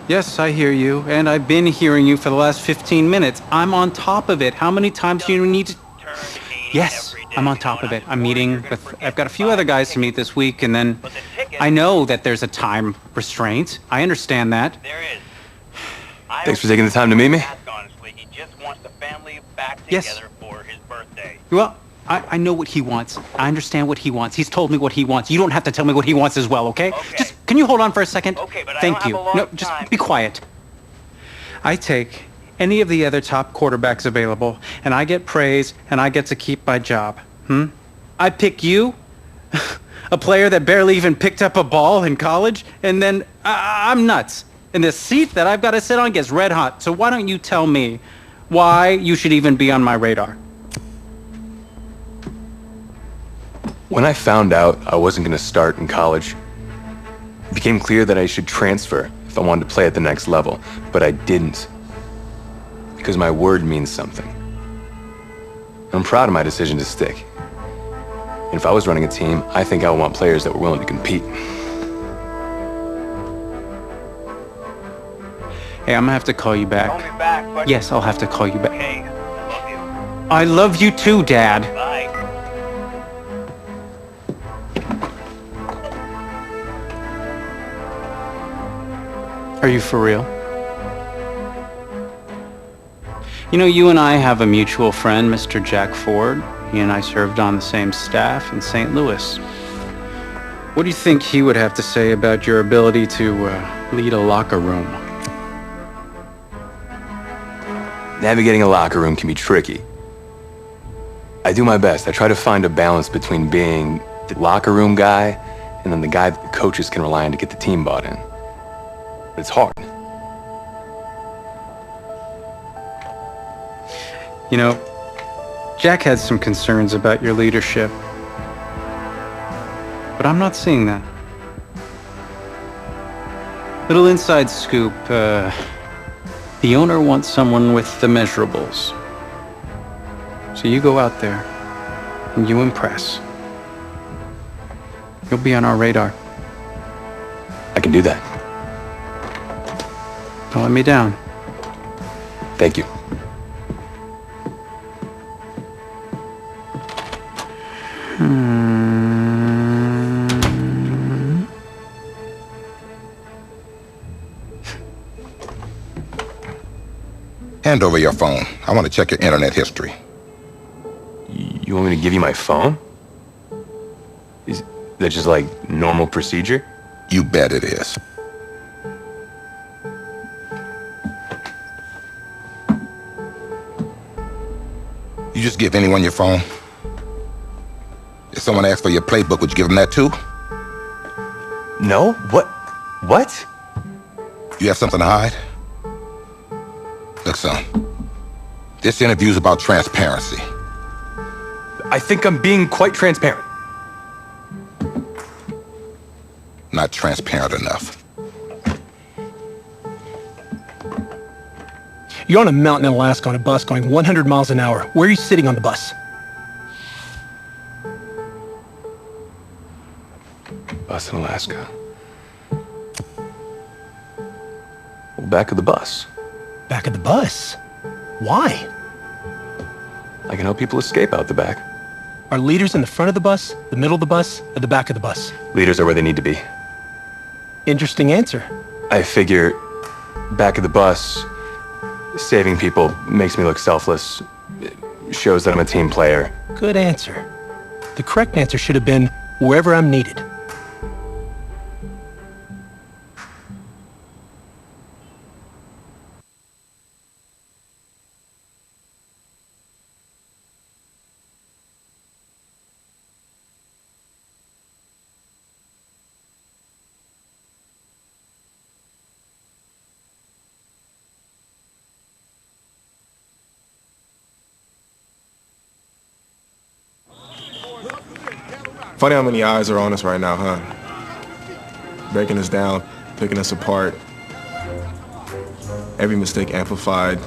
S15: Yes, I hear you, and I've been hearing you for the last 15 minutes. I'm on top of it. How many times do you need to... Yes, I'm on top of it. I'm meeting with... I've got a few other guys to meet this week, and then I know that there's a time restraint. I understand that.
S10: Thanks for taking the time to meet me.
S15: Yes. Well, I know what he wants. I understand what he wants. He's told me what he wants. You don't have to tell me what he wants as well, okay? Just, can you hold on for a second?
S16: Okay, but
S15: Thank
S16: I don't
S15: you.
S16: have a long
S15: No, just
S16: time.
S15: be quiet. I take any of the other top quarterbacks available, and I get praise, and I get to keep my job. I pick you, a player that barely even picked up a ball in college, and then I'm nuts. And the seat that I've got to sit on gets red hot. So why don't you tell me why you should even be on my radar?
S10: When I found out I wasn't going to start in college, it became clear that I should transfer if I wanted to play at the next level. But I didn't, because my word means something. I'm proud of my decision to stick. And if I was running a team, I think I would want players that were willing to compete.
S15: Hey, I'm gonna have to call you back.
S16: Call me back, buddy.
S15: Yes, I'll have to call you back.
S16: Okay, I love you.
S15: I love you too, Dad.
S16: Bye.
S15: Are you for real? You know, you and I have a mutual friend, Mr. Jack Ford. He and I served on the same staff in St. Louis. What do you think he would have to say about your ability to lead a locker room?
S10: Navigating a locker room can be tricky. I do my best. I try to find a balance between being the locker room guy and then the guy that the coaches can rely on to get the team bought in. But it's hard.
S15: You know, Jack had some concerns about your leadership. But I'm not seeing that. Little inside scoop, the owner wants someone with the measurables. So you go out there and you impress. You'll be on our radar.
S10: I can do that.
S15: Don't let me down.
S10: Thank you.
S16: Hand over your phone. I want to check your internet history.
S10: You want me to give you my phone? Is that just like normal procedure?
S16: You bet it is. You just give anyone your phone? If someone asks for your playbook, would you give them that too?
S10: No? What? What?
S16: You have something to hide? Look, son, this interview's about transparency.
S10: I think I'm being quite transparent.
S16: Not transparent enough.
S2: You're on a mountain in Alaska on a bus going 100 miles an hour. Where are you sitting on the bus?
S10: Bus in Alaska. Well, back of the bus.
S2: Back of the bus? Why?
S10: I can help people escape out the back.
S2: Are leaders in the front of the bus, the middle of the bus, or the back of the bus?
S10: Leaders are where they need to be.
S2: Interesting answer.
S10: I figure back of the bus, saving people makes me look selfless. It shows that I'm a team player.
S2: Good answer. The correct answer should have been wherever I'm needed.
S17: Funny how many eyes are on us right now, huh? Breaking us down, picking us apart. Every mistake amplified.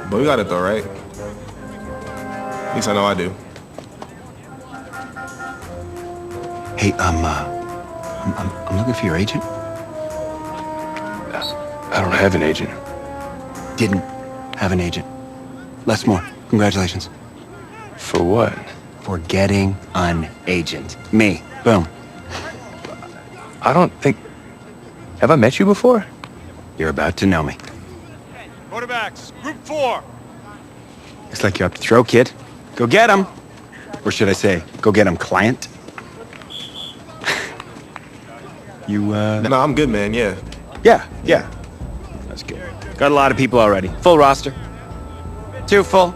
S17: But we got it though, right? At least I know I do.
S18: Hey, I'm looking for your agent.
S10: I don't have an agent.
S18: Didn't have an agent. Les Moore, congratulations.
S10: For what?
S18: For getting an agent. Me. Boom.
S10: I don't think... Have I met you before?
S18: You're about to know me.
S19: Quarterbacks, group 4.
S18: Looks like you're up to throw, kid. Go get him. Or should I say, go get him, client. You,
S17: No, I'm good, man, yeah.
S18: Yeah. That's good. Got a lot of people already. Full roster. 2 full.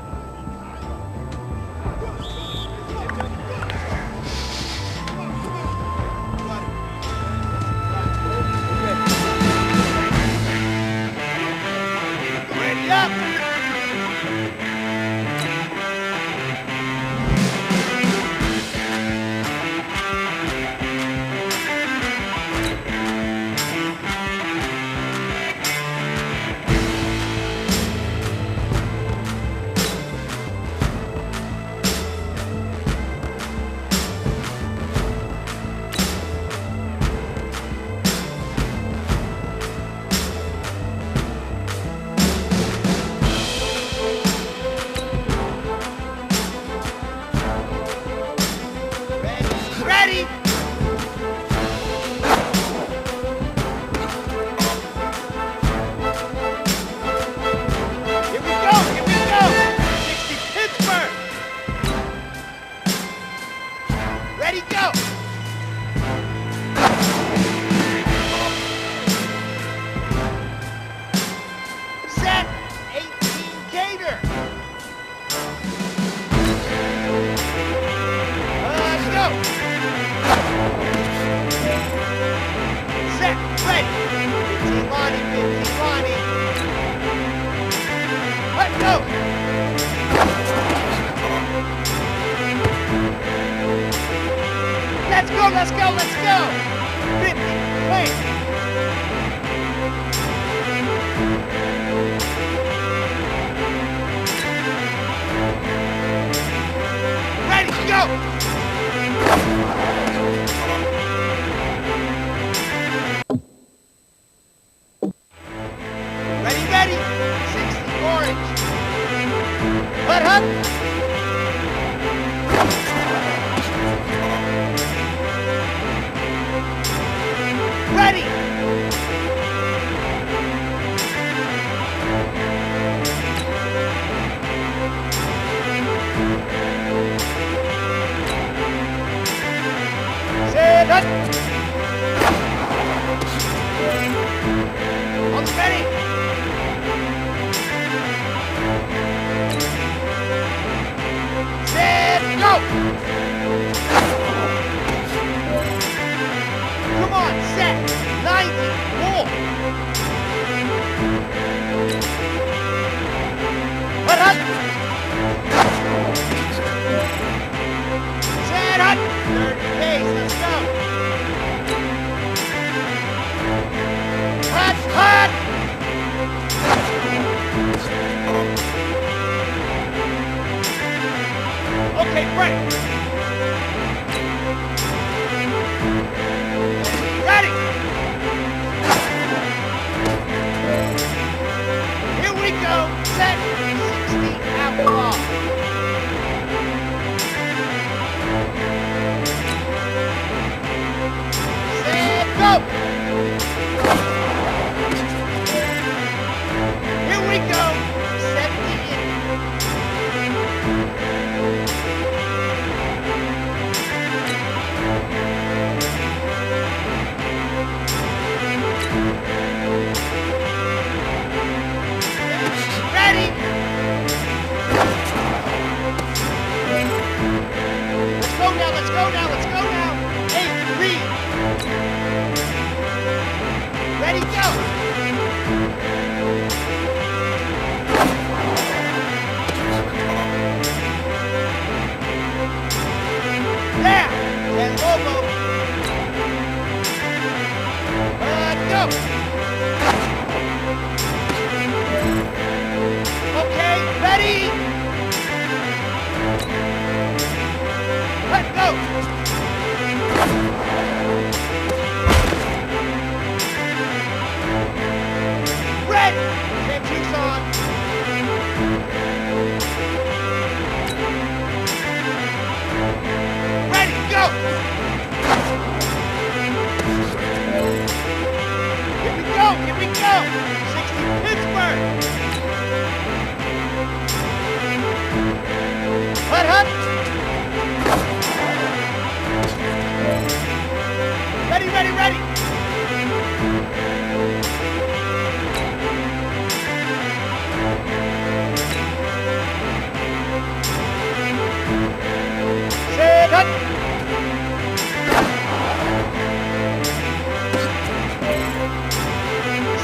S20: Ready! Set up! On the ready! Set, go! Come on, set! 90, more! Hut, hut! Set, hut! 30 pace, let's go! Hut, hut! Okay, break! Ready! Here we go! Set! 60 out long! Set, go! Here we go! 70 in. Ready? Let's go now, let's go now, let's go now. 8, read. Ready, go. Now, 10 logo. Go. Okay, ready? Let go! Ready! Get juice on! Ready, go! Here we go, here we go! 60 Pittsburgh! Hut, hut! Ready, ready, ready! Set, hut!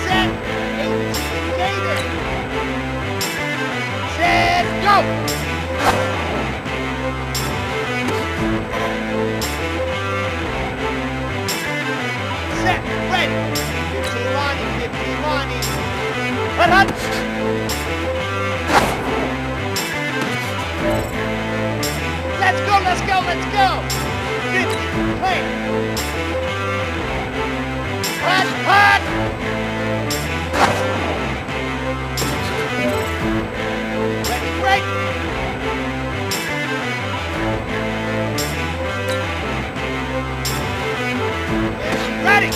S20: Set! 18 Gator! Set, go! Set, ready. 15 Lonnie, 15 Lonnie. Hut, hut. Let's go, let's go, let's go. 50, play. Hut, hut. Ready, break. Ready!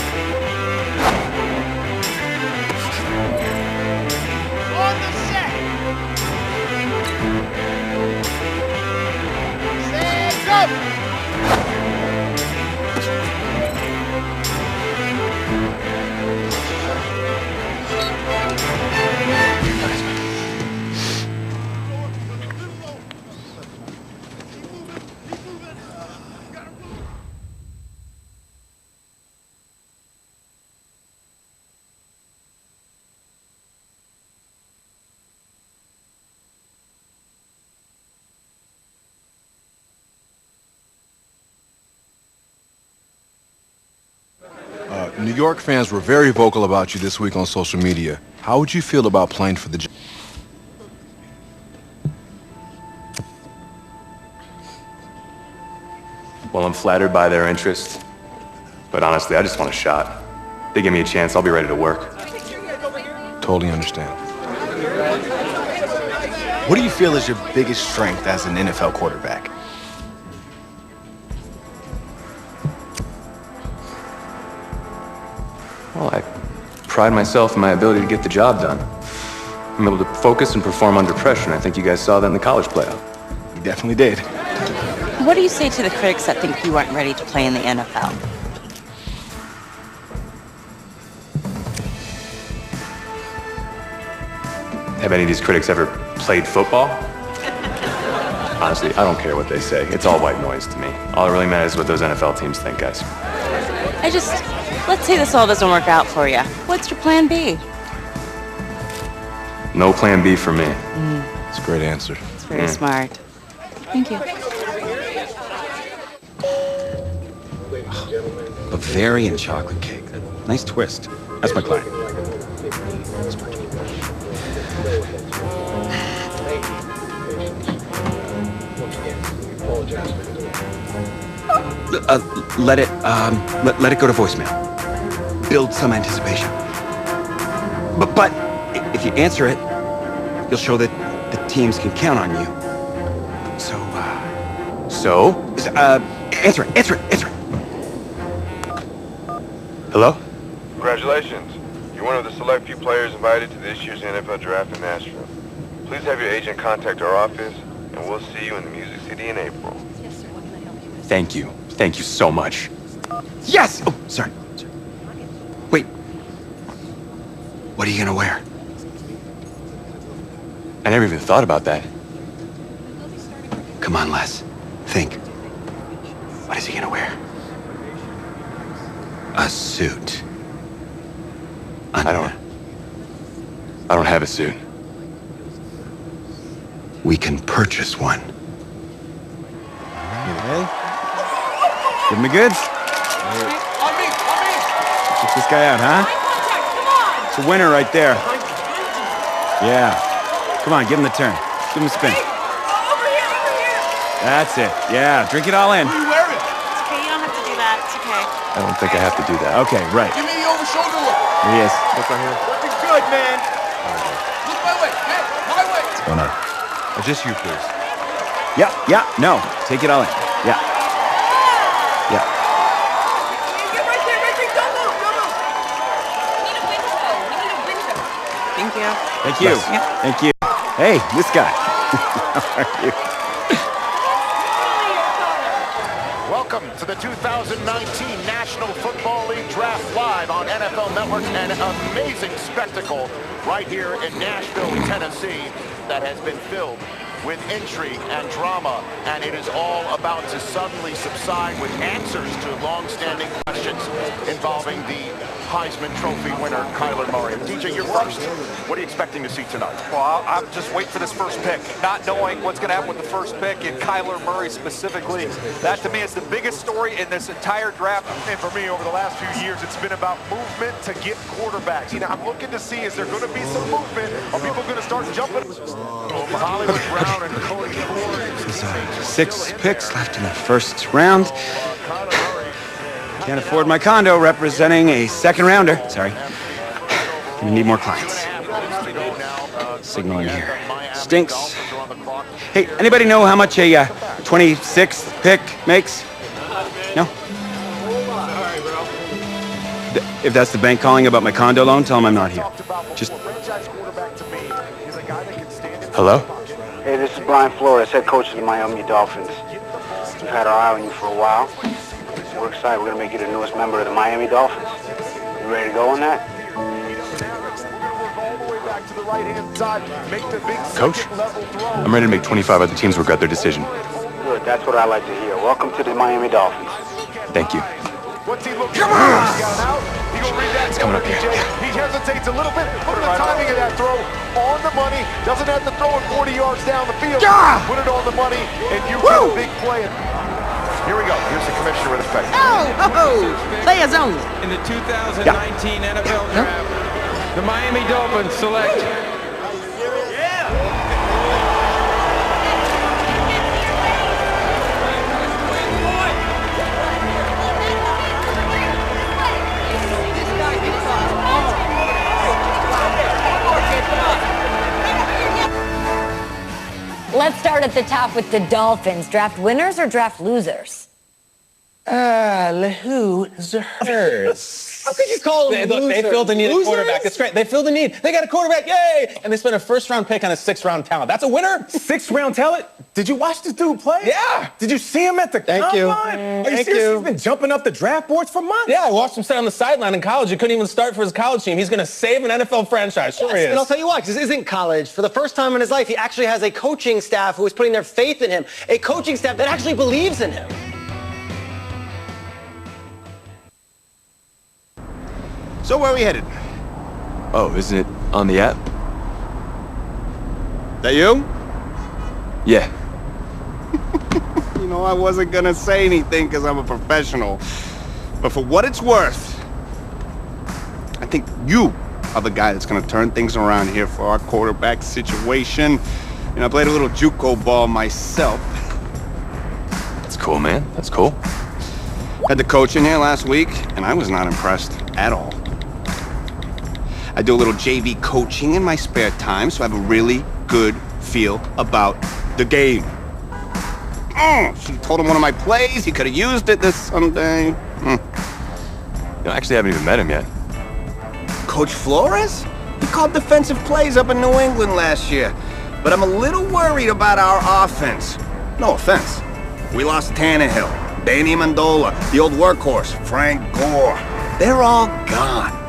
S20: On the set! Set, go!
S17: New York fans were very vocal about you this week on social media. How would you feel about playing for the...
S10: Well, I'm flattered by their interest, but honestly, I just want a shot. They give me a chance, I'll be ready to work.
S17: Totally understand.
S21: What do you feel is your biggest strength as an NFL quarterback?
S10: Well, I pride myself in my ability to get the job done. I'm able to focus and perform under pressure, and I think you guys saw that in the college playoff.
S21: You definitely did.
S3: What do you say to the critics that think you aren't ready to play in the NFL?
S10: Have any of these critics ever played football? Honestly, I don't care what they say. It's all white noise to me. All that really matters is what those NFL teams think, guys.
S3: Let's say this all doesn't work out for you. What's your plan B?
S10: No plan B for me.
S21: It's a great answer.
S3: It's very smart. Thank you.
S18: Bavarian chocolate cake. Nice twist. That's my client. Let it go to voicemail. Build some anticipation. But if you answer it, you'll show that the teams can count on you. Answer it.
S10: Hello?
S22: Congratulations. You're one of the select few players invited to this year's NFL Draft in Nashville. Please have your agent contact our office, and we'll see you in the Music City in April.
S10: Thank you. Thank you so much.
S18: Yes! Oh, sorry. Wait. What are you gonna wear?
S10: I never even thought about that.
S18: Come on, Les. Think. What is he gonna wear? A suit.
S10: I don't have a suit.
S18: We can purchase one.
S23: Hey. Give him a goods. Check this guy out, huh? It's a winner right there. Yeah. Come on, give him the turn. Give him a spin. That's it. Yeah, drink it all in.
S3: It's okay, you don't have to do that. It's okay.
S10: I don't think I have to do that.
S23: Okay, right.
S22: Give me the over-shoulder look.
S23: Here he is.
S10: Look right here.
S22: Looking good, man. Look my way. Hey, my way.
S23: What's going on?
S18: Just you, please.
S23: Yeah, no. Take it all in. Yeah.
S20: Get right there. Don't move. We need a window.
S3: Thank you.
S23: Thank you.
S3: Yeah.
S23: Thank you. Hey, this guy. How are you?
S24: Welcome to the 2019 National Football League Draft Live on NFL Network. An amazing spectacle right here in Nashville, Tennessee, that has been filled with intrigue and drama, and it is all about to suddenly subside with answers to long-standing questions involving the Heisman Trophy winner, Kyler Murray. DJ, you're first. What are you expecting to see tonight?
S25: Well, I'm just waiting for this first pick, not knowing what's going to happen with the first pick and Kyler Murray specifically. That, to me, is the biggest story in this entire draft.
S24: And for me, over the last few years, it's been about movement to get quarterbacks. You know, I'm looking to see, is there going to be some movement? Are people going to start jumping? Hollywood Brown and Cody Ford.
S23: There's 6 picks left in the first round. Can't afford my condo representing a second rounder. Sorry. We need more clients. Signaling here. Stinks. Hey, anybody know how much a 26th pick makes? No? If that's the bank calling about my condo loan, tell them I'm not here. Just...
S10: Hello?
S26: Hey, this is Brian Flores, head coach of the Miami Dolphins. We've had our eye on you for a while. We're excited. We're going to make you the newest member of the Miami Dolphins. You ready to go on that?
S10: Coach, I'm ready to make 25 other teams regret their decision.
S26: Good. That's what I like to hear. Welcome to the Miami Dolphins.
S10: Thank you.
S24: Come on!
S10: It's coming up here.
S24: He hesitates a little bit. Look at the timing of that throw. On the money. Doesn't have to throw it 40 yards down the field. Put it on the money, and you get a big play. Here we go. Here's the commissioner with effect.
S3: Players only.
S27: In the 2019 NFL Draft, the Miami Dolphins select...
S11: Let's start at the top with the Dolphins. Draft winners or draft losers?
S12: Losers.
S13: How could you call them losers?
S12: They feel the need of a quarterback. It's great. They feel the need. They got a quarterback. Yay! And they spent a first-round pick on a sixth-round talent. That's a winner.
S14: Sixth-round talent? Did you watch this dude play?
S12: Yeah.
S14: Did you see him at the combine? Are you serious? He's been jumping up the draft boards for months.
S12: Yeah, I watched him sit on the sideline in college. He couldn't even start for his college team. He's going to save an NFL franchise. Sure he is.
S13: And I'll tell you why, because this isn't college. For the first time in his life, he actually has a coaching staff who is putting their faith in him. A coaching staff that actually believes in him.
S23: So where are we headed?
S10: Oh, isn't it on the app?
S23: That you?
S10: Yeah.
S23: You know, I wasn't gonna say anything because I'm a professional. But for what it's worth, I think you are the guy that's gonna turn things around here for our quarterback situation. You know, I played a little JUCO ball myself.
S10: That's cool, man. That's cool.
S23: Had the coach in here last week, and I was not impressed at all. I do a little JV coaching in my spare time, so I have a really good feel about the game. She told him one of my plays. He could have used it this Sunday.
S10: You know, I actually haven't even met him yet.
S23: Coach Flores? He called defensive plays up in New England last year. But I'm a little worried about our offense. No offense. We lost Tannehill, Danny Amendola, the old workhorse, Frank Gore. They're all gone.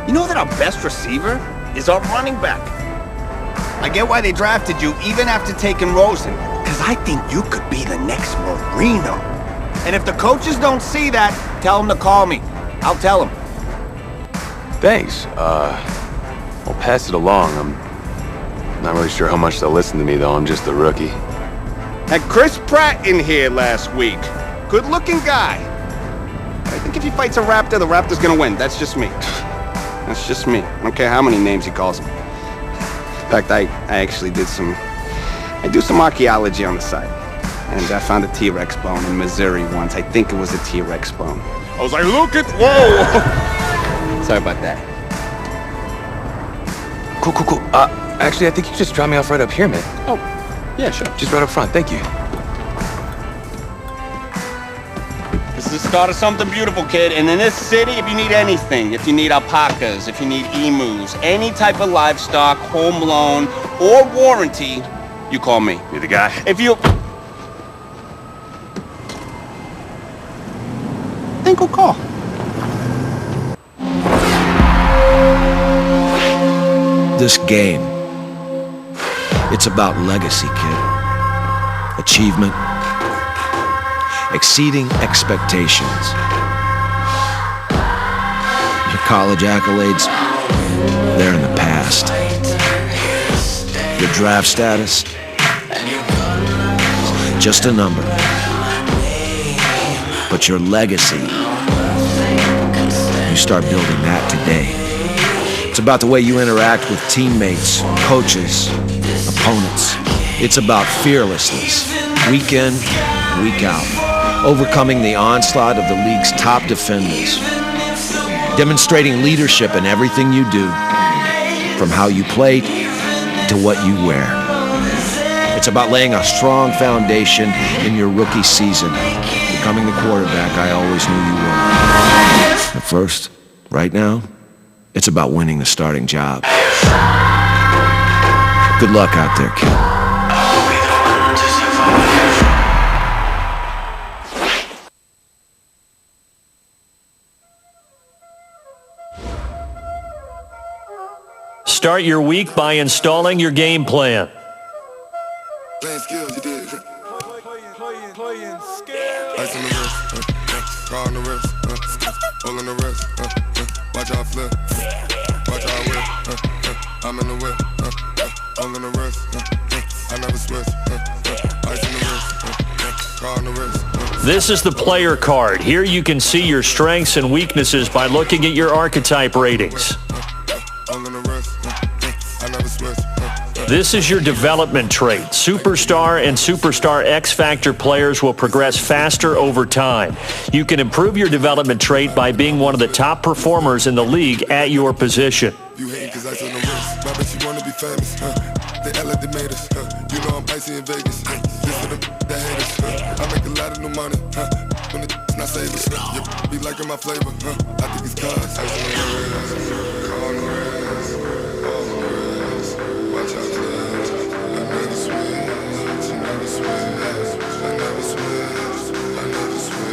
S23: You know that our best receiver is our running back. I get why they drafted you even after taking Rosen, because I think you could be the next Marino. And if the coaches don't see that, tell them to call me. I'll tell them.
S10: Thanks. I'll pass it along. I'm not really sure how much they'll listen to me, though. I'm just a rookie.
S23: Had Chris Pratt in here last week. Good-looking guy. I think if he fights a raptor, the raptor's gonna win. That's just me. That's just me. I don't care how many names he calls him. In fact, I actually do some archaeology on the side. And I found a T-Rex bone in Missouri once. I think it was a T-Rex bone. I was like, look at, whoa! Sorry about that.
S10: Cool. Actually, I think you just dropped me off right up here, man.
S23: Oh, yeah, sure.
S10: Just right up front. Thank you.
S23: This is the start of something beautiful, kid. And in this city, if you need anything, if you need alpacas, if you need emus, any type of livestock, home loan, or warranty, you call me.
S10: You're the guy.
S23: If you... Then go call.
S1: This game, it's about legacy, kid. Achievement. Exceeding expectations. Your college accolades, they're in the past. Your draft status, just a number. But your legacy, you start building that today. It's about the way you interact with teammates, coaches, opponents. It's about fearlessness, week in, week out. Overcoming the onslaught of the league's top defenders. Demonstrating leadership in everything you do, from how you play to what you wear. It's about laying a strong foundation in your rookie season, becoming the quarterback I always knew you were. At first, right now, it's about winning the starting job. Good luck out there, kid.
S4: Start your week by installing your game plan.
S5: Playing skills, you did. Playing skills. Ice on the wrist, car on the wrist, hole in the wrist, watch out flip, watch out whip, I'm in the whip, hole in the wrist, I never switch, ice in the wrist, car on the wrist.
S4: This is the player card. Here you can see your strengths and weaknesses by looking at your archetype ratings. This is your development trait. Superstar and Superstar X-Factor players will progress faster over time. You can improve your development trait by being one of the top performers in the league at your position.
S5: You hate cause I on the wrist. My bitch, you wanna be famous, They LA, they made us, You know I'm icy in Vegas, This for the haters, I make a lot of new money, when the not saving. You be liking my flavor, huh? I think it's cause. Watch out, another switch, another switch, another switch, another switch.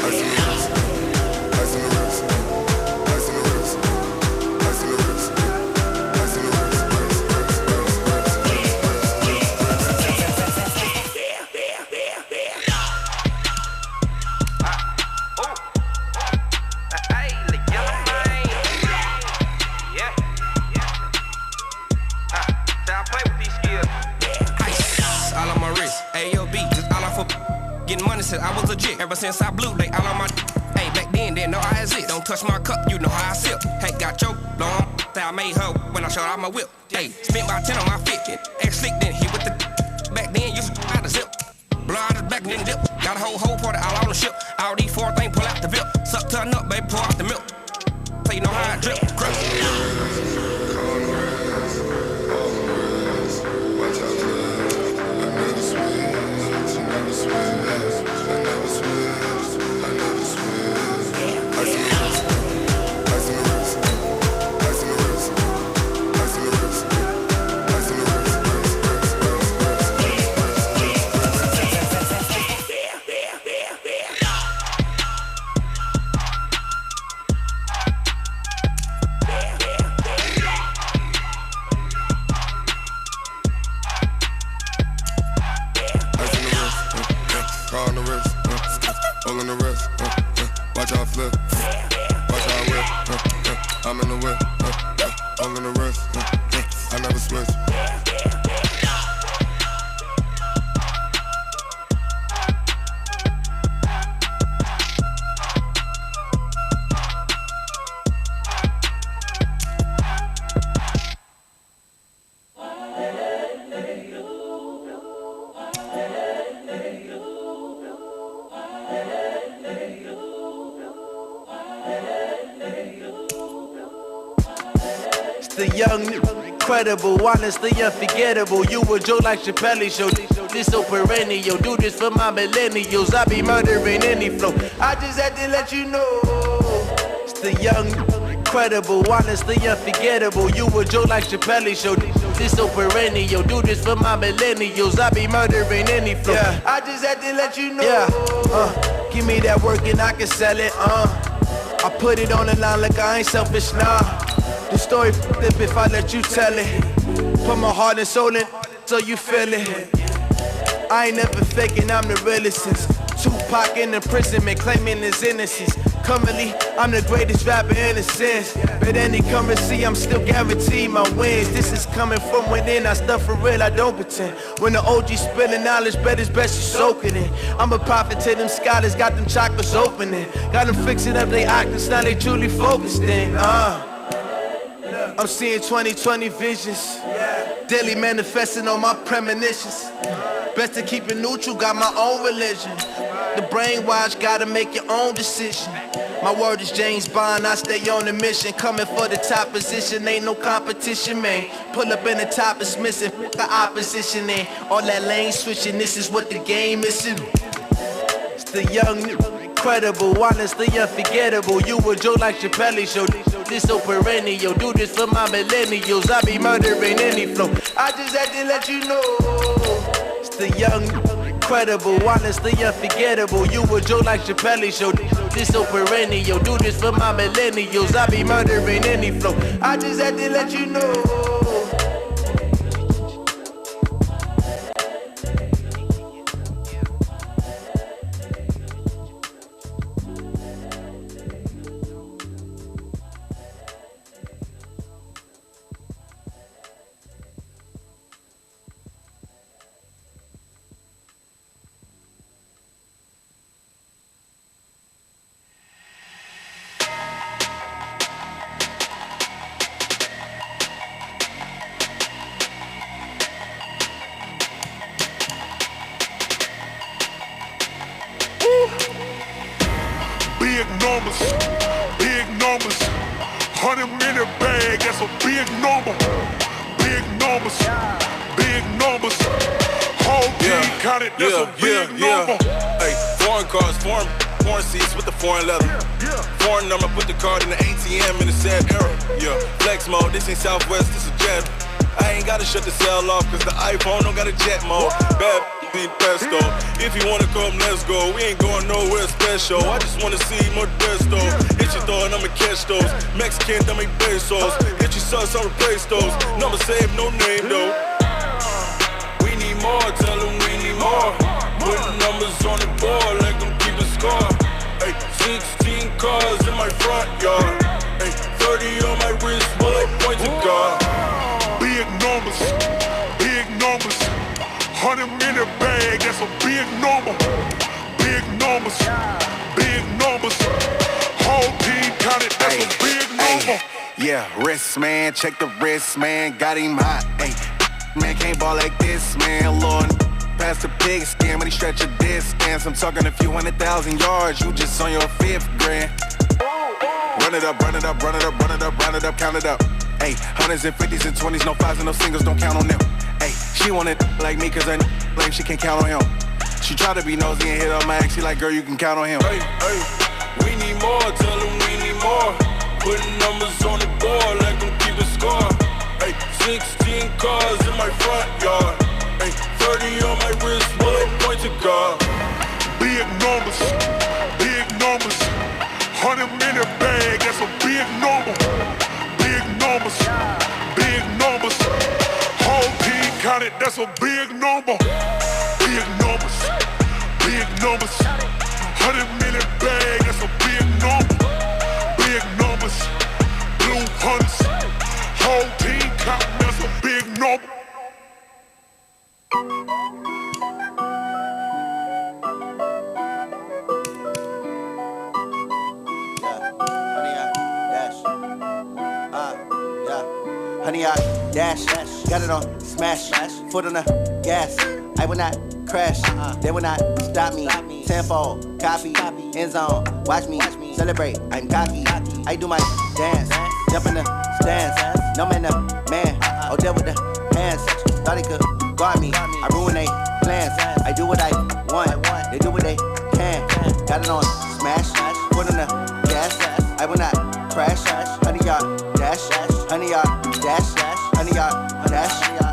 S5: Ice in the wrist, ice in the wrist, ice in the wrist, ice in the wrist, ice in the wrist.
S2: I was legit ever since I blew they all on my. Hey, back then didn't know I exist. Don't touch my cup, you know how I sip. Hey, got your long that I made her when I showed out my whip. Hey, spent about 10 on my fit. Ex-slick then hit with the. Back then used to out the zip. Blow out his back then dip. Got a whole party all on the ship. All these 4 things pull out the VIP. Suck turn up, baby, pour out the milk. So you know how I drip. Crush.
S5: Watch out, another switch, another switch. I'm in the whip, all in the wrist, I never switch.
S6: The young, incredible, honestly unforgettable. You a Joe like Chappelle show. This so perennial. Do this for my millennials. I be murdering any flow. I just had to let you know. It's the young, incredible, honestly unforgettable. You a Joe like Chappelle show. This so perennial. Do this for my millennials. I be murdering any flow. Yeah. I just had to let you know. Yeah. Give me that work and I can sell it. I put it on the line like I ain't selfish, nah. The story flip if I let you tell it. Put my heart and soul in so you feel it. I ain't never faking, I'm the realest since Tupac in imprisonment, claiming his innocence. Currently, I'm the greatest rapper in a sense. But any currency, I'm still guaranteed my wins. This is coming from within, I stuff for real, I don't pretend. When the OG spilling knowledge, bet it's best you soak it in. I'm a prophet to them scholars, got them chakras opening. Got them fixing up they octaves, now they truly focused in. I'm seeing 2020 visions, daily manifesting on my premonitions. Best to keep it neutral, got my own religion. The brainwash, gotta make your own decision. My word is James Bond, I stay on the mission. Coming for the top position, ain't no competition, man. Pull up in the top, it's missing, the opposition in. All that lane switching, this is what the game is. It's the young, incredible, honestly unforgettable. You a Joe like Chappelle show. This so perennial. Do this for my millennials. I be murdering any flow. I just had to let you know. It's the young, incredible, honestly unforgettable. You a Joe like Chappelle show. This so perennial. Do this for my millennials. I be murdering any flow. I just had to let you know.
S7: Big numbers, 100 in the bag, that's a big number. Big numbers, whole counted, that's a big number.
S5: Hey, foreign cars, foreign seats with the foreign leather. Foreign number, put the card in the ATM in the sad era. Yeah, flex mode, this ain't Southwest, this is Jet. I ain't gotta shut the cell off, cause the iPhone don't got a jet mode. Bad need pesto. If you wanna come, let's go. We ain't going nowhere special. I just wanna see more Modesto. Hit your door and I'ma catch those. Mexican, dame pesos. Hit your sus, I'll replace those. Number saved, no name though. We need more, tell them we need more. Putting numbers on the board, let them keep a score. Hey, 16 cars in my front yard. Hey, 30 on my wrist, bullet point to God.
S7: Big numbers, 100 in the bag, that's a big number. Big numbers, whole team counted, that's a big number.
S23: Yeah, wrist man, check the wrist man, got him hot. Ay, man can't ball like this, man. Lord, past the pig skin, when he stretch a distance. I'm talking a few 100,000 yards, you just on your 5th grand. Run it up, count it up. Ay, 100s and 50s and 20s, no 5s and no singles, don't count on them. Ay, she wanted like me cause her like she can't count on him. She tried to be nosy and hit her max, she like, girl, you can count on him.
S5: Hey, we need more, tell them we need more. Putting numbers on the board, let them keep a score. Hey, 16 cars in my front yard. Hey, 30 on my wrist, bullet point to God.
S7: Big numbers, 100 in the bag, that's a big number. Big numbers, whole team counted, that's a big number. Big numbers, 100 in the bag, that's a big number. Big numbers, blue hunts, whole team counting, that's a big number.
S13: Honey, I dash, got it on, smash, foot on the gas. I will not crash, they will not stop me. Tenfold, copy, end zone, watch me celebrate. I'm cocky, I do my dance, jump in the stands. No man, oh, there with the hands. Thought he could guard me, I ruin they plans. I do what I want, they do what they can. Got it on, smash, foot on the gas. I will not crash, honey, y'all dash, honey, y'all dash, honey, y'all dash,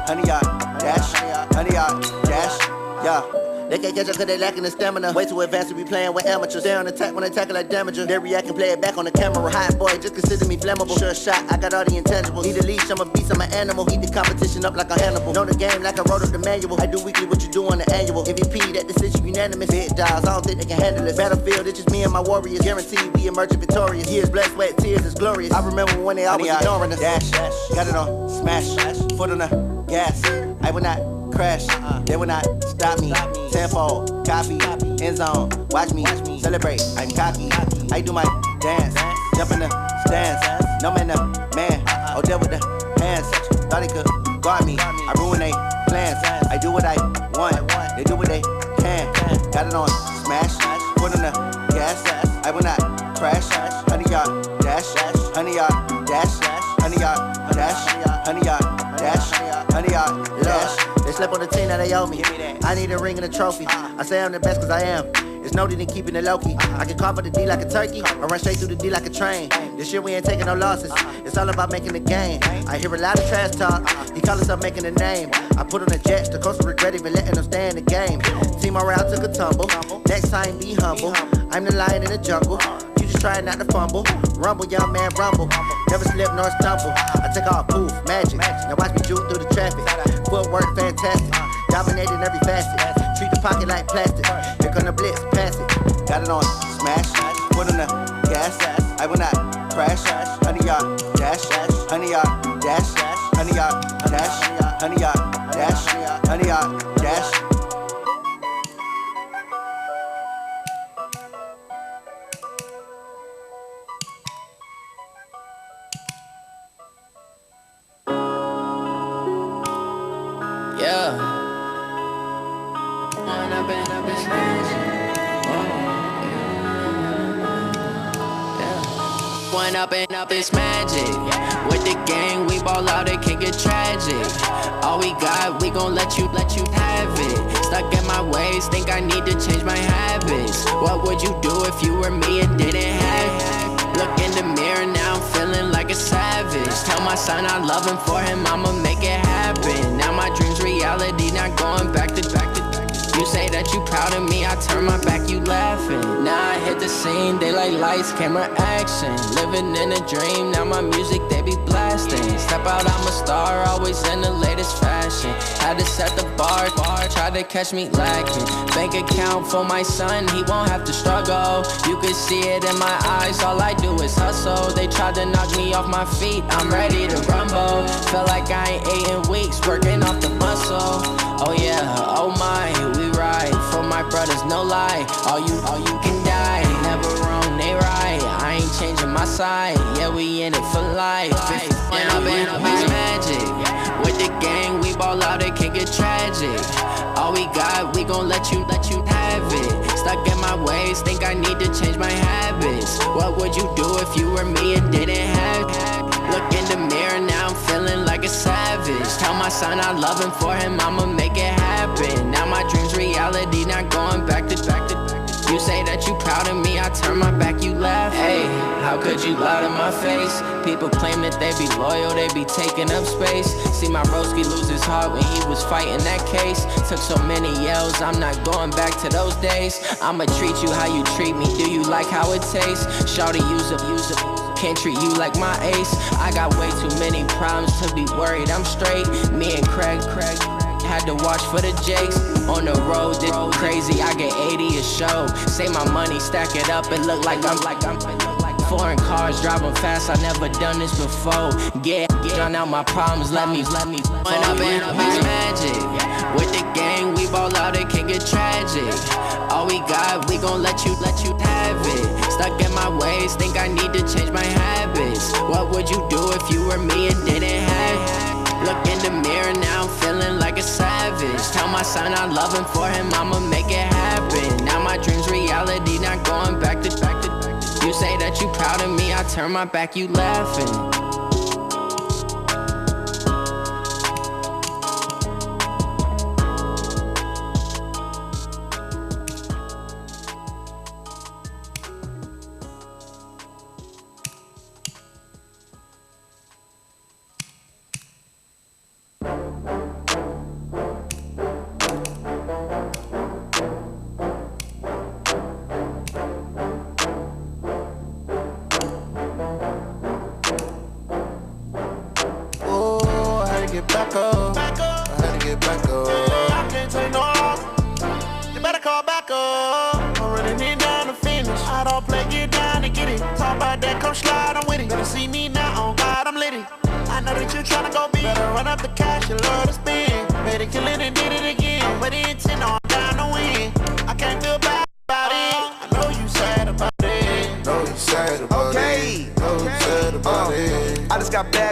S13: honey, y'all dash, honey, y'all dash, yeah. They can't catch up cause they lacking the stamina. Way too advanced to be playing with amateurs. Stay on attack when they tackle like damager. They react and play it back on the camera. Hot boy, just consider me flammable. Sure shot, I got all the intangibles. Need a leash, I'm a beast, I'm an animal. Eat the competition up like a Hannibal. Know the game like I wrote up the manual. I do weekly what you do on the annual. MVP, that decision unanimous. Big dials, I don't think they can handle it. Battlefield, it's just me and my warriors. Guaranteed we emerge victorious. Years, blood, sweat, tears, it's glorious. I remember when they always ignoring us. Dash, got it on, smash, foot on the gas. I will not crash, they will not stop me. Tenfold, copy, end zone, watch me celebrate. I'm cocky, I do my dance, jump in the stands. No man, oh, there with the hands. Thought he could guard me, I ruin they plans. I do what I want, they do what they can. Got it on, smash, foot on the gas. I will not crash, honey, y'all dash, honey, y'all dash, honey, y'all dash, honey, y'all dash, honey, y'all dash. They slept on the team that they owe me. I need a ring and a trophy. I say I'm the best cause I am. It's no need in keeping it low-key. I can carve up the D like a turkey, or run straight through the D like a train. This year we ain't taking no losses. It's all about making the game. I hear a lot of trash talk. He call himself making a name. I put on the Jets, the coach will regret even letting them stay in the game. Team morale took a tumble. Next time be humble. I'm the lion in the jungle. You just try not to fumble. Rumble, young man, rumble. Never slip nor stumble. I take off, poof, magic. Now watch me juke through the traffic. Footwork fantastic. Dominating every facet. Treat the pocket like plastic. Here come the blitz, pass it. Got it on, smash. Foot on the gas. I will not crash. Honey, y'all dash. Honey, y'all dash. Honey, y'all dash. Honey, y'all dash. Honey, y'all dash.
S8: Yeah. One up and up, it's magic. With the gang, we ball out, it can get tragic. All we got, we gon' let you have it. Stuck in my ways, think I need to change my habits. What would you do if you were me and didn't have it? Look in the mirror, now I'm feeling like a savage. Tell my son I love him, for him I'ma make it happen. Now my dream's reality, not going back to. You say that you proud of me, I turn my back, you laughing. Now I hit the scene, they like lights, camera, action. Living in a dream, now my music, they be blasting. Step out, I'm a star, always in the latest fashion. Had to set the bar, tried to catch me lacking. Bank account for my son, he won't have to struggle. You can see it in my eyes, all I do is hustle. They tried to knock me off my feet, I'm ready to rumble. Feel like I ain't ate in weeks, working off the muscle. Oh yeah, oh my, we ride for my brothers, no lie. All you can die, never wrong, they right. I ain't changing my side, yeah, we in it for life. And I've been magic. With the gang, we ball out, it can get tragic. All we got, we gon' let you have it. Stuck in my ways, think I need to change my habits. What would you do if you were me and didn't have it? Look in the mirror, now I'm feeling like a savage. Tell my son I love him, for him I'ma make it happen. Now my dream's reality, not going back to. You say that you proud of me, I turn my back, you laugh. Hey, how could you lie to my face? People claim that they be loyal, they be taking up space. See my broski lose his heart when he was fighting that case. Took so many yells, I'm not going back to those days. I'ma treat you how you treat me, do you like how it tastes? Shawty, use up. Can't treat you like my ace. I got way too many problems to be worried, I'm straight. Me and Craig had to watch for the Jakes. On the road, this crazy, I get 80 a show. Say my money, stack it up, it look like I'm foreign cars, driving fast, I never done this before. Get drown out my problems, let me When I've been magic. With the gang, we ball out, it can get tragic. All we got, we gon' let you have it. Stuck in my ways, think I need to change my habits. What would you do if you were me and didn't have it? Look in the mirror, now I'm feeling like a savage. Tell my son I love him, for him I'ma make it happen. Now my dream's reality, not going back to. You say that you proud of me, I turn my back, you laughing.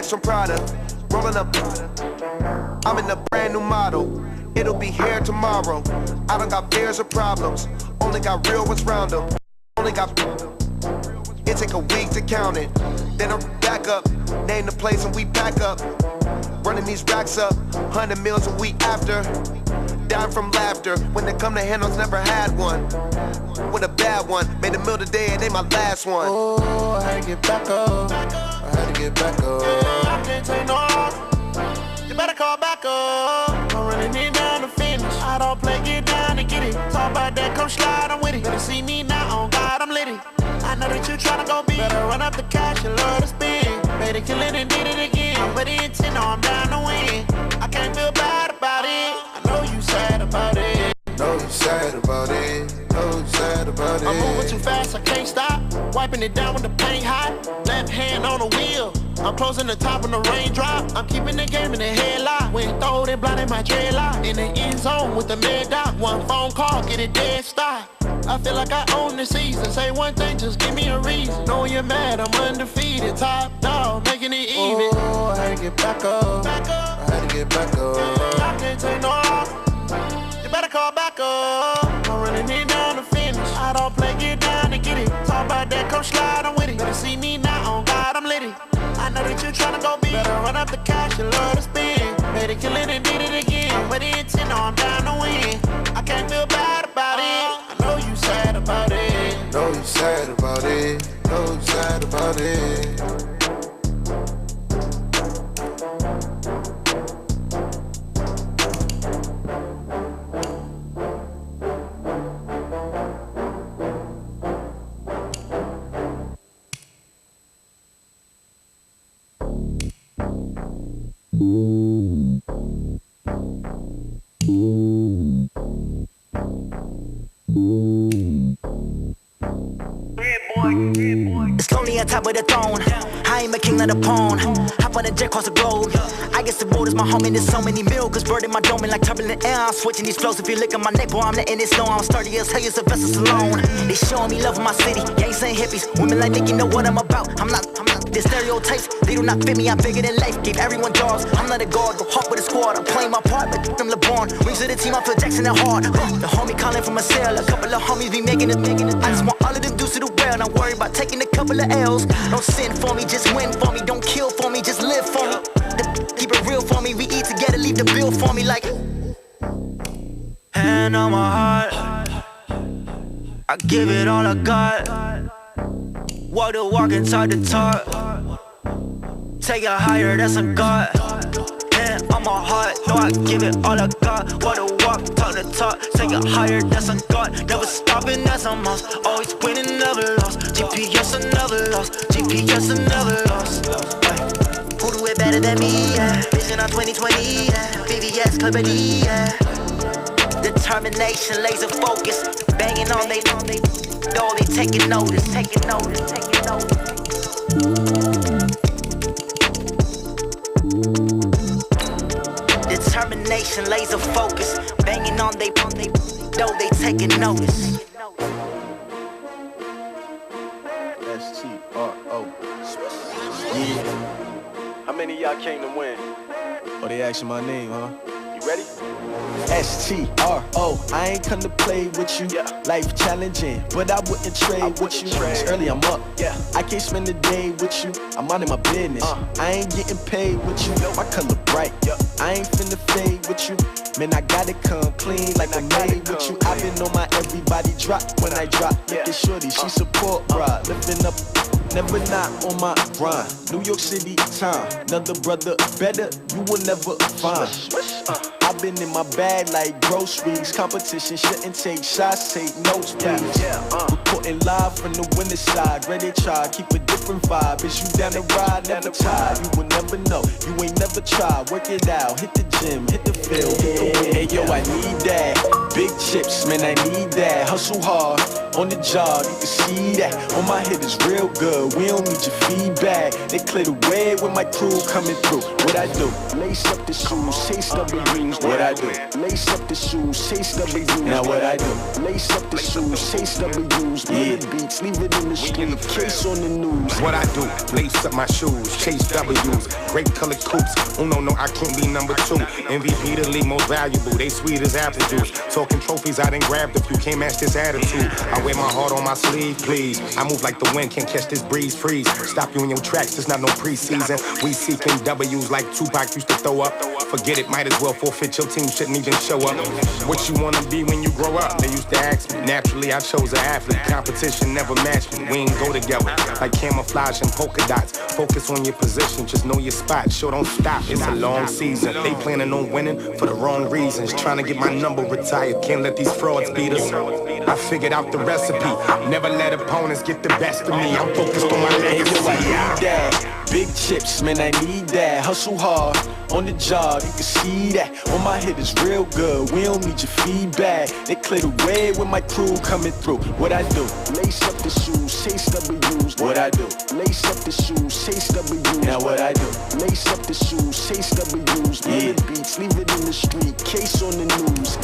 S6: From Prada, rolling up. I'm in a brand new model. It'll be here tomorrow. I don't got fears or problems. Only got real ones round them. Only got. It take a week to count it. Then I'm back up. Name the place and we pack up. Running these racks up. 100 meals a week after. Dying from laughter. When they come to handles, never had one. With a bad one. Made a meal today and they my last one. Oh, I had to get back up. I had to get back up. I can't take no off. You better call back up. I'm running it down to finish. I don't play, get down to get it. Talk about that, come slide, I'm with it. Better see me now, on God, I'm litty. I know that you tryna go big. Better run up the cash, you love to spend. Better kill it and did it again. I'm with the intent, no, I'm down to win. I can't feel bad about it. I know you sad about it. Know you sad about it. Know you sad about it. I'm moving too fast, I can't stop. Wiping it down with the paint hot. Left hand on the wheel. I'm closing the top when the raindrop. I'm keeping the game in the headlock. When throw it blind in my dreadlock. In the end zone with the mid dot. One phone call, get it dead stop. I feel like I own the season. Say one thing, just give me a reason. Knowing you're mad, I'm undefeated. Top dog, making it even. Oh, I had to get back up. I had to get back up. I can't take no off. You better call back up. I'm running it down to finish. I don't play, get down to get it. Talk about that, come slide, I'm with it. Better see me now, on God, I'm litty. I know that you tryna go big. Better run up the cash, you love to spend. Better kill it and did it again. I'm with the intent, no, I'm down to win.
S9: It's lonely on top of the throne. I ain't a king of the pawn. Hop on a jet across the globe. I guess the road is my home and there's so many miracles burning my dome and like turbulent air. I'm switching these flows. If you look at my neck, boy, I'm letting it snow. I'm sturdy as hell, it's a vessel alone. They showing me love in my city. Gangs and hippies. Women like Nicki know what I'm about. I'm not the stereotypes. They do not fit me. I'm bigger than life. Gave everyone jobs. I'm not a guard. Go hard with a squad. I'm playing my part, but them LeBron. Rings to the team. I feel Jackson and hard. The homie calling from a cell. A couple of homies be making it. I just want all of them dudes to the well. Not worry about taking a couple of L's. Don't sin for me, just win for me. Don't kill for me, just live for me. Keep it real for me. We eat together, leave the bill for me like. Hand on my heart, I give it all I got. Walk the walk and talk the talk. Take it higher, that's a God. Hand on my heart, no, I give it all I got. Walk the walk, talk the talk. Take it higher, that's a God. Never stopping, that's a must. Always winning, never lost. GPS, I never lost. GPS, I never lost. Who do it better than me? Yeah. Vision on 2020. Yeah. VVS, Clippity. Yeah. Determination, laser focus. Banging on they know they taking notice. Taking notice. Taking notice. Determination, laser focus. Banging on they know they taking notice.
S6: S-T-R-O. Yeah. How many of y'all came to win? Oh, they asking my name, huh? You ready? S-T-R-O. I ain't come to play with you. Life challenging, but I wouldn't trade with you. It's early, I'm up. I can't spend the day with you. I'm out in my business. I ain't getting paid with you. My color bright. I ain't finna fade with you. Man, I gotta come clean like I made with you. I've been on my everybody drop when I drop. Look at shorty, she support, bruh. Lifting up, never not on my grind. New York City time, another brother better, you will never find. I've been in my bag like groceries. Competition shouldn't take shots, take notes, please. Reporting live from the winter side. Ready to try, keep a different vibe. Is you down the ride, never tired. You will never know, you ain't never tried. Work it out, hit the gym, hit the field, hit the wind. Hey yo, I need that. Big chips, man, I need that. Hustle hard, on the job, you can see that. On my hit is real good, we don't need your feedback. They clear the way with my crew coming through. What I do? Lace up the shoes, chase double rings. What I do? Lace up the shoes, chase double U's. Now what I do? Lace up the shoes, chase double U's. Murder beats, leave it in the street, case on the news.
S15: What I do? Lace up my shoes, chase W's. Great colored coops. Oh no, I can't be number 2. MVP the league most valuable. They sweet as apple juice. Talking trophies, I done grabbed a few. Can't match this attitude. I wear my heart on my sleeve, please. I move like the wind, can't catch this breeze, freeze. Stop you in your tracks, it's not no preseason. We seeking W's like Tupac used to throw up. Forget it, might as well forfeit. Your team shouldn't even show up. What you wanna be when you grow up? They used to ask me. Naturally, I chose an athlete. Competition never matched me. We ain't go together like camouflage and polka dots. Focus on your position, just know your spot. Sure, don't stop. It's a long season. They planning on winning for the wrong reasons. Trying to get my number retired. Can't let these frauds beat us. I figured out the recipe. Never let opponents get the best of me. I'm focused on my legacy.
S6: I need that. Big chips, man, I need that. Hustle hard, on the job, you can see that. On my hit is real good, we don't need your feedback. They clear the way with my crew coming through. What I do? Lace up the shoes, chase W's. What I do? Lace up the shoes, chase W's. Now what I do? Lace up the shoes, chase W's. Murder beats, leave it in the street, case on the news.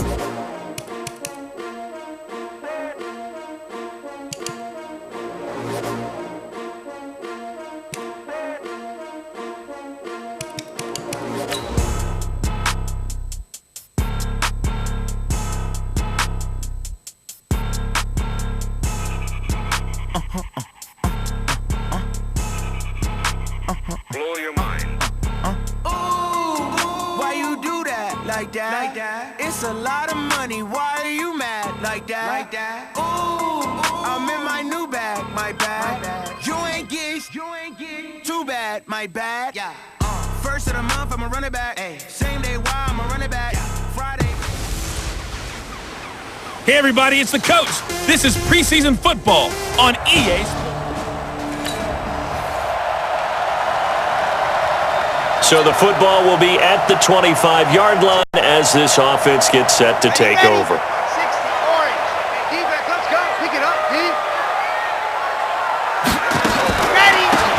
S15: Blow your mind.
S6: Ooh, why you do that like that? It's a lot of money. Why are you mad like that? Ooh, I'm in my new bag, my bad. You ain't getting too bad, my bad. Yeah. First of the month, I'ma run it back. Same day, why I'ma run it back. Friday.
S16: Hey everybody, it's the coach. This is preseason football on EA Sports.
S4: So the football will be at the 25-yard line as this offense gets set to take over.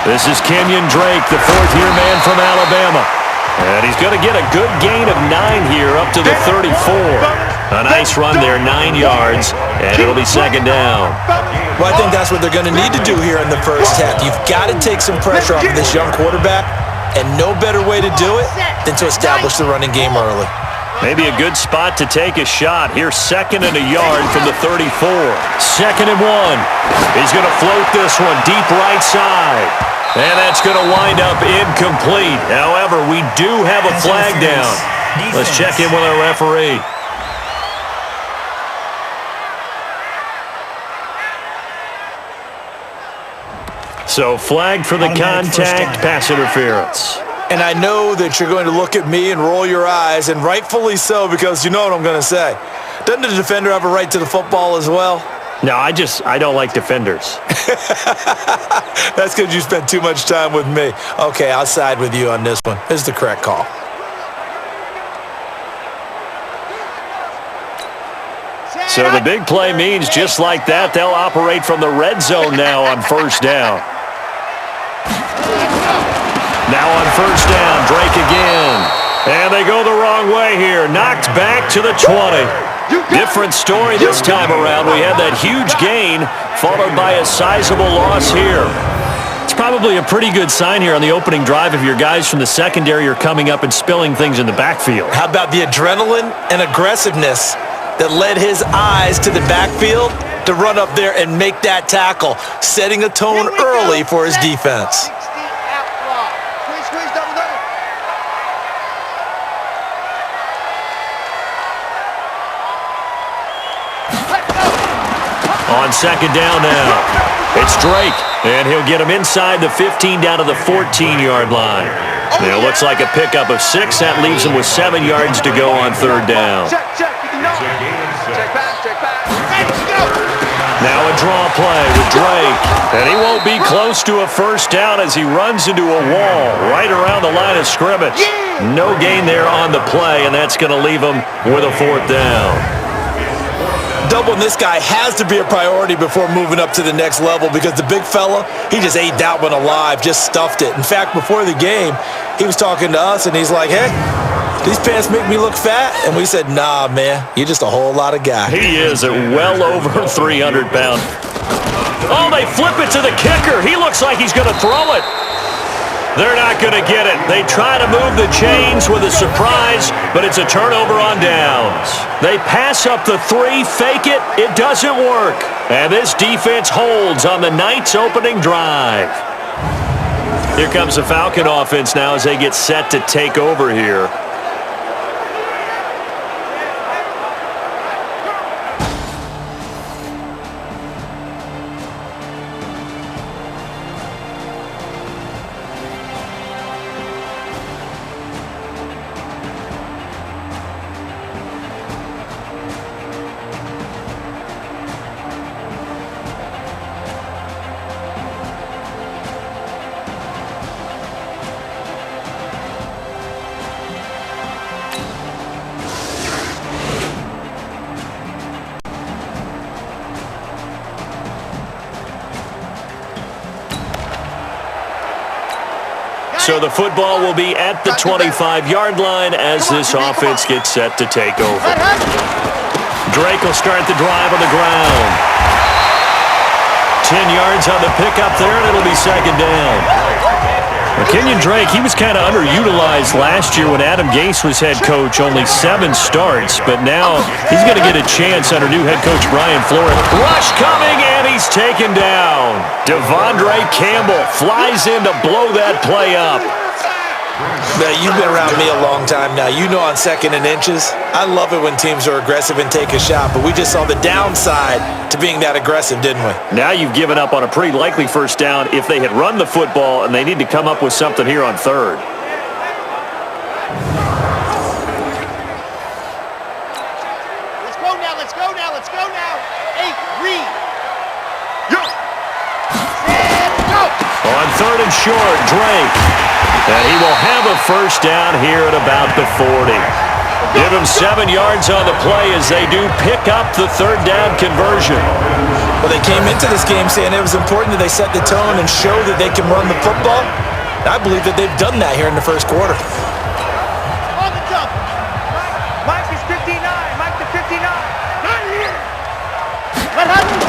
S4: This is Kenyon Drake, the fourth-year man from Alabama. And he's going to get a good gain of 9 here up to the 34. A nice run there, 9 yards, and it'll be second down.
S17: Well, I think that's what they're going to need to do here in the first half. You've got to take some pressure off of this young quarterback, and no better way to do it than to establish the running game early.
S4: Maybe a good spot to take a shot. Here's second and a yard from the 34. Second and 1. He's going to float this one deep right side. And that's going to wind up incomplete. However, we do have a flag down. Let's check in with our referee. So flag for the contact, pass interference.
S17: And I know that you're going to look at me and roll your eyes, and rightfully so, because you know what I'm going to say. Doesn't the defender have a right to the football as well?
S4: No, I don't like defenders.
S17: That's because you spent too much time with me. Okay, I'll side with you on this one. This is the correct call.
S4: So the big play means just like that, they'll operate from the red zone now on first down. Now on first down, Drake again. And they go the wrong way here. Knocked back to the 20. Different story this time around. We had that huge gain followed by a sizable loss here. It's probably a pretty good sign here on the opening drive if your guys from the secondary are coming up and spilling things in the backfield.
S17: How about the adrenaline and aggressiveness that led his eyes to the backfield to run up there and make that tackle, setting a tone early for his defense.
S4: On second down now, it's Drake, and he'll get him inside the 15 down to the 14-yard line. Now it looks like a pickup of 6. That leaves him with 7 yards to go on third down. Now a draw play with Drake, and he won't be close to a first down as he runs into a wall right around the line of scrimmage. No gain there on the play, and that's going to leave him with a fourth down.
S17: Doubling this guy has to be a priority before moving up to the next level because the big fella, he just ate that one alive, just stuffed it. In fact, before the game, he was talking to us, and he's like, hey, these pants make me look fat? And we said, nah, man, you're just a whole lot of guy.
S4: He is at well over 300 pounds. Oh, they flip it to the kicker. He looks like he's going to throw it. They're not going to get it. They try to move the chains with a surprise, but it's a turnover on downs. They pass up the 3, fake it. It doesn't work. And this defense holds on the Knights' opening drive. Here comes the Falcon offense now as they get set to take over here. So the football will be at the 25-yard line as this offense gets set to take over. Drake will start the drive on the ground. 10 yards on the pickup there, and it'll be second down. Kenyon Drake, he was kind of underutilized last year when Adam Gase was head coach, only 7 starts, but now he's going to get a chance under new head coach Brian Flores. Rush coming, and he's taken down. Devondre Campbell flies in to blow that play up.
S17: Now, you've been around me a long time now. You know on second and inches, I love it when teams are aggressive and take a shot, but we just saw the downside to being that aggressive, didn't we?
S4: Now you've given up on a pretty likely first down if they had run the football, and they need to come up with something here on third.
S18: Let's go now, let's go now, let's go now. 8, read.
S4: On third and short. Drake. And he will have a first down here at about the 40. Give him 7 yards on the play as they do pick up the third down conversion.
S17: Well, they came into this game saying it was important that they set the tone and show that they can run the football. I believe that they've done that here in the first quarter.
S18: On the jump. Mike is 59. Mike to 59. Not here. What happened?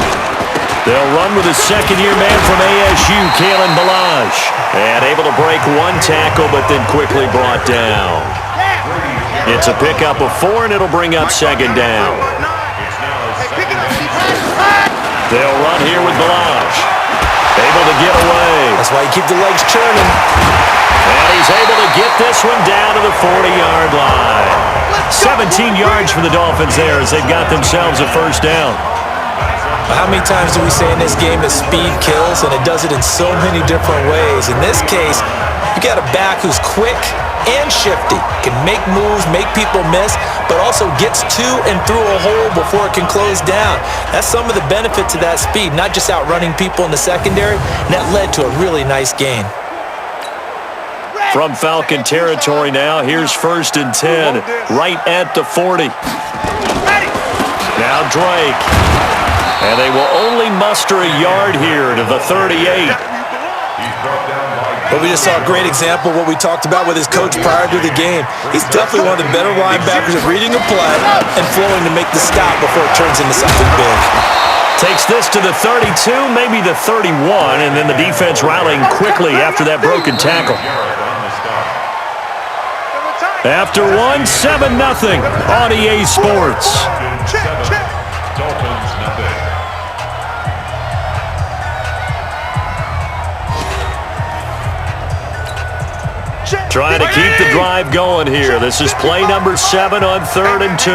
S4: They'll run with a second-year man from ASU, Kalen Balazs. And able to break one tackle, but then quickly brought down. It's a pickup of 4, and it'll bring up second down. They'll run here with Balazs. Able to get away.
S17: That's why you keep the legs churning.
S4: And he's able to get this one down to the 40-yard line. 17 yards for the Dolphins there as they've got themselves a first down.
S17: How many times do we say in this game that speed kills, and it does it in so many different ways? In this case, you got a back who's quick and shifty, can make moves, make people miss, but also gets to and through a hole before it can close down. That's some of the benefits of that speed, not just outrunning people in the secondary, and that led to a really nice gain.
S4: From Falcon territory now, here's 1st and 10, right at the 40. Now Drake. And they will only muster a yard here to the 38.
S17: But we just saw a great example of what we talked about with his coach prior to the game. He's definitely one of the better linebackers at reading a play and flowing to make the stop before it turns into something big.
S4: Takes this to the 32, maybe the 31, and then the defense rallying quickly after that broken tackle. After one, 7-0 on EA Sports.
S7: Dolphins nothing.
S4: Trying to keep the drive going here. This is play number 7 on 3rd and 2.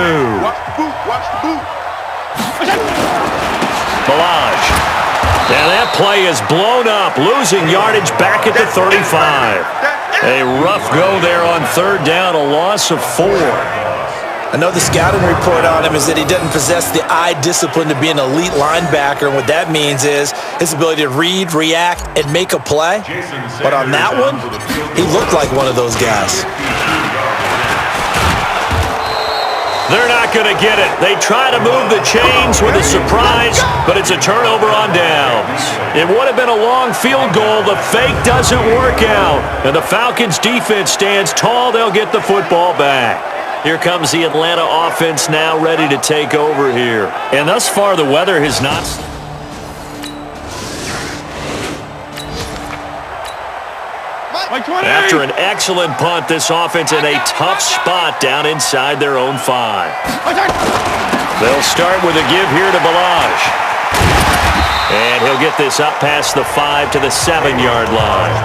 S4: Balazs. And that play is blown up, losing yardage back at the 35. A rough go there on 3rd down, a loss of 4.
S17: I know the scouting report on him is that he doesn't possess the eye discipline to be an elite linebacker, and what that means is his ability to read, react, and make a play. But on that one, he looked like one of those guys.
S4: They're not going to get it. They try to move the chains with a surprise, but it's a turnover on downs. It would have been a long field goal. The fake doesn't work out, and the Falcons' defense stands tall. They'll get the football back. Here comes the Atlanta offense now ready to take over here. And thus far, the weather has not... After an excellent punt, this offense in a tough spot down inside their own 5. They'll start with a give here to Balazs. And he'll get this up past the 5 to the 7-yard line.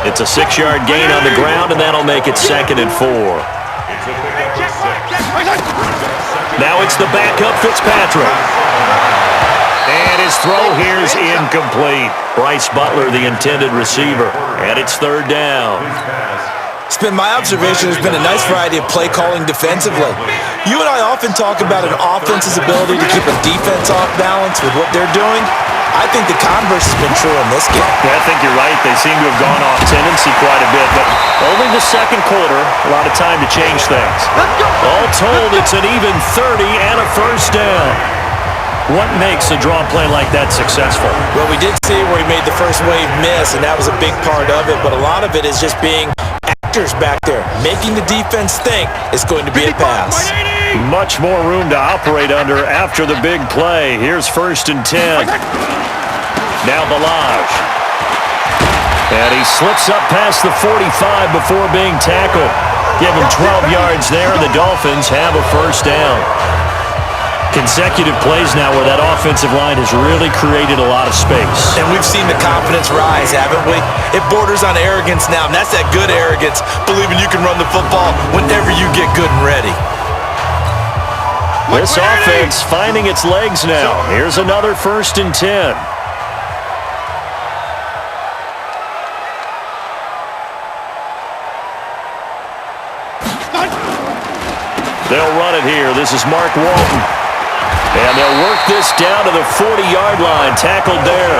S4: It's a 6-yard gain on the ground, and that'll make it 2nd and 4. Now it's the backup Fitzpatrick. And his throw here is incomplete. Bryce Butler, the intended receiver. And it's 3rd down.
S17: It's been my observation there's been a nice variety of play calling defensively. You and I often talk about an offense's ability to keep a defense off balance with what they're doing. I think the converse has been true in this game.
S4: Yeah, I think you're right. They seem to have gone off tendency quite a bit, but only the second quarter, a lot of time to change things. All told, it's an even 30 and a first down. What makes a draw play like that successful?
S17: Well, we did see where he made the first wave miss, and that was a big part of it, but a lot of it is just being actors back there, making the defense think it's going to be a pass.
S4: Much more room to operate under after the big play. Here's 1st and 10. Now Balazs. And he slips up past the 45 before being tackled. Give him 12 yards there, and the Dolphins have a first down. Consecutive plays now where that offensive line has really created a lot of space.
S17: And we've seen the confidence rise, haven't we? It borders on arrogance now, and that's that good arrogance, believing you can run the football whenever you get good and ready.
S4: This offense finding its legs now. Here's another 1st and 10. They'll run it here. This is Mark Walton. And they'll work this down to the 40-yard line. Tackled there.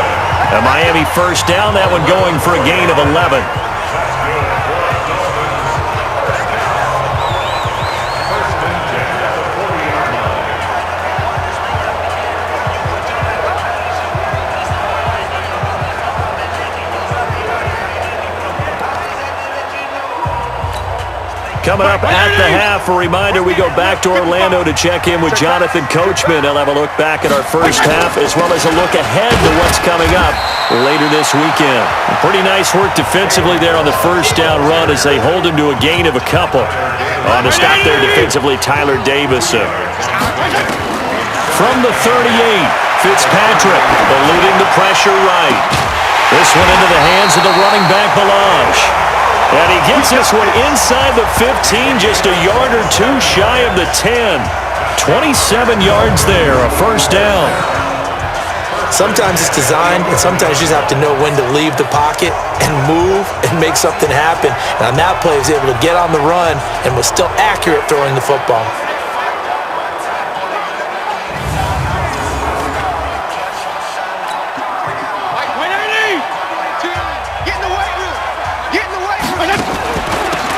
S4: A Miami first down, that one going for a gain of 11. Coming up at the half, a reminder, we go back to Orlando to check in with Jonathan Coachman. He'll have a look back at our first half as well as a look ahead to what's coming up later this weekend. Pretty nice work defensively there on the first down run as they hold him to a gain of a couple. On the stop there defensively, Tyler Davison. From the 38, Fitzpatrick eluding the pressure right. This one into the hands of the running back, Balaj. And he gets this one inside the 15, just a yard or two shy of the 10. 27 yards there, a first down.
S17: Sometimes it's designed, and sometimes you just have to know when to leave the pocket and move and make something happen. And on that play, he was able to get on the run and was still accurate throwing the football.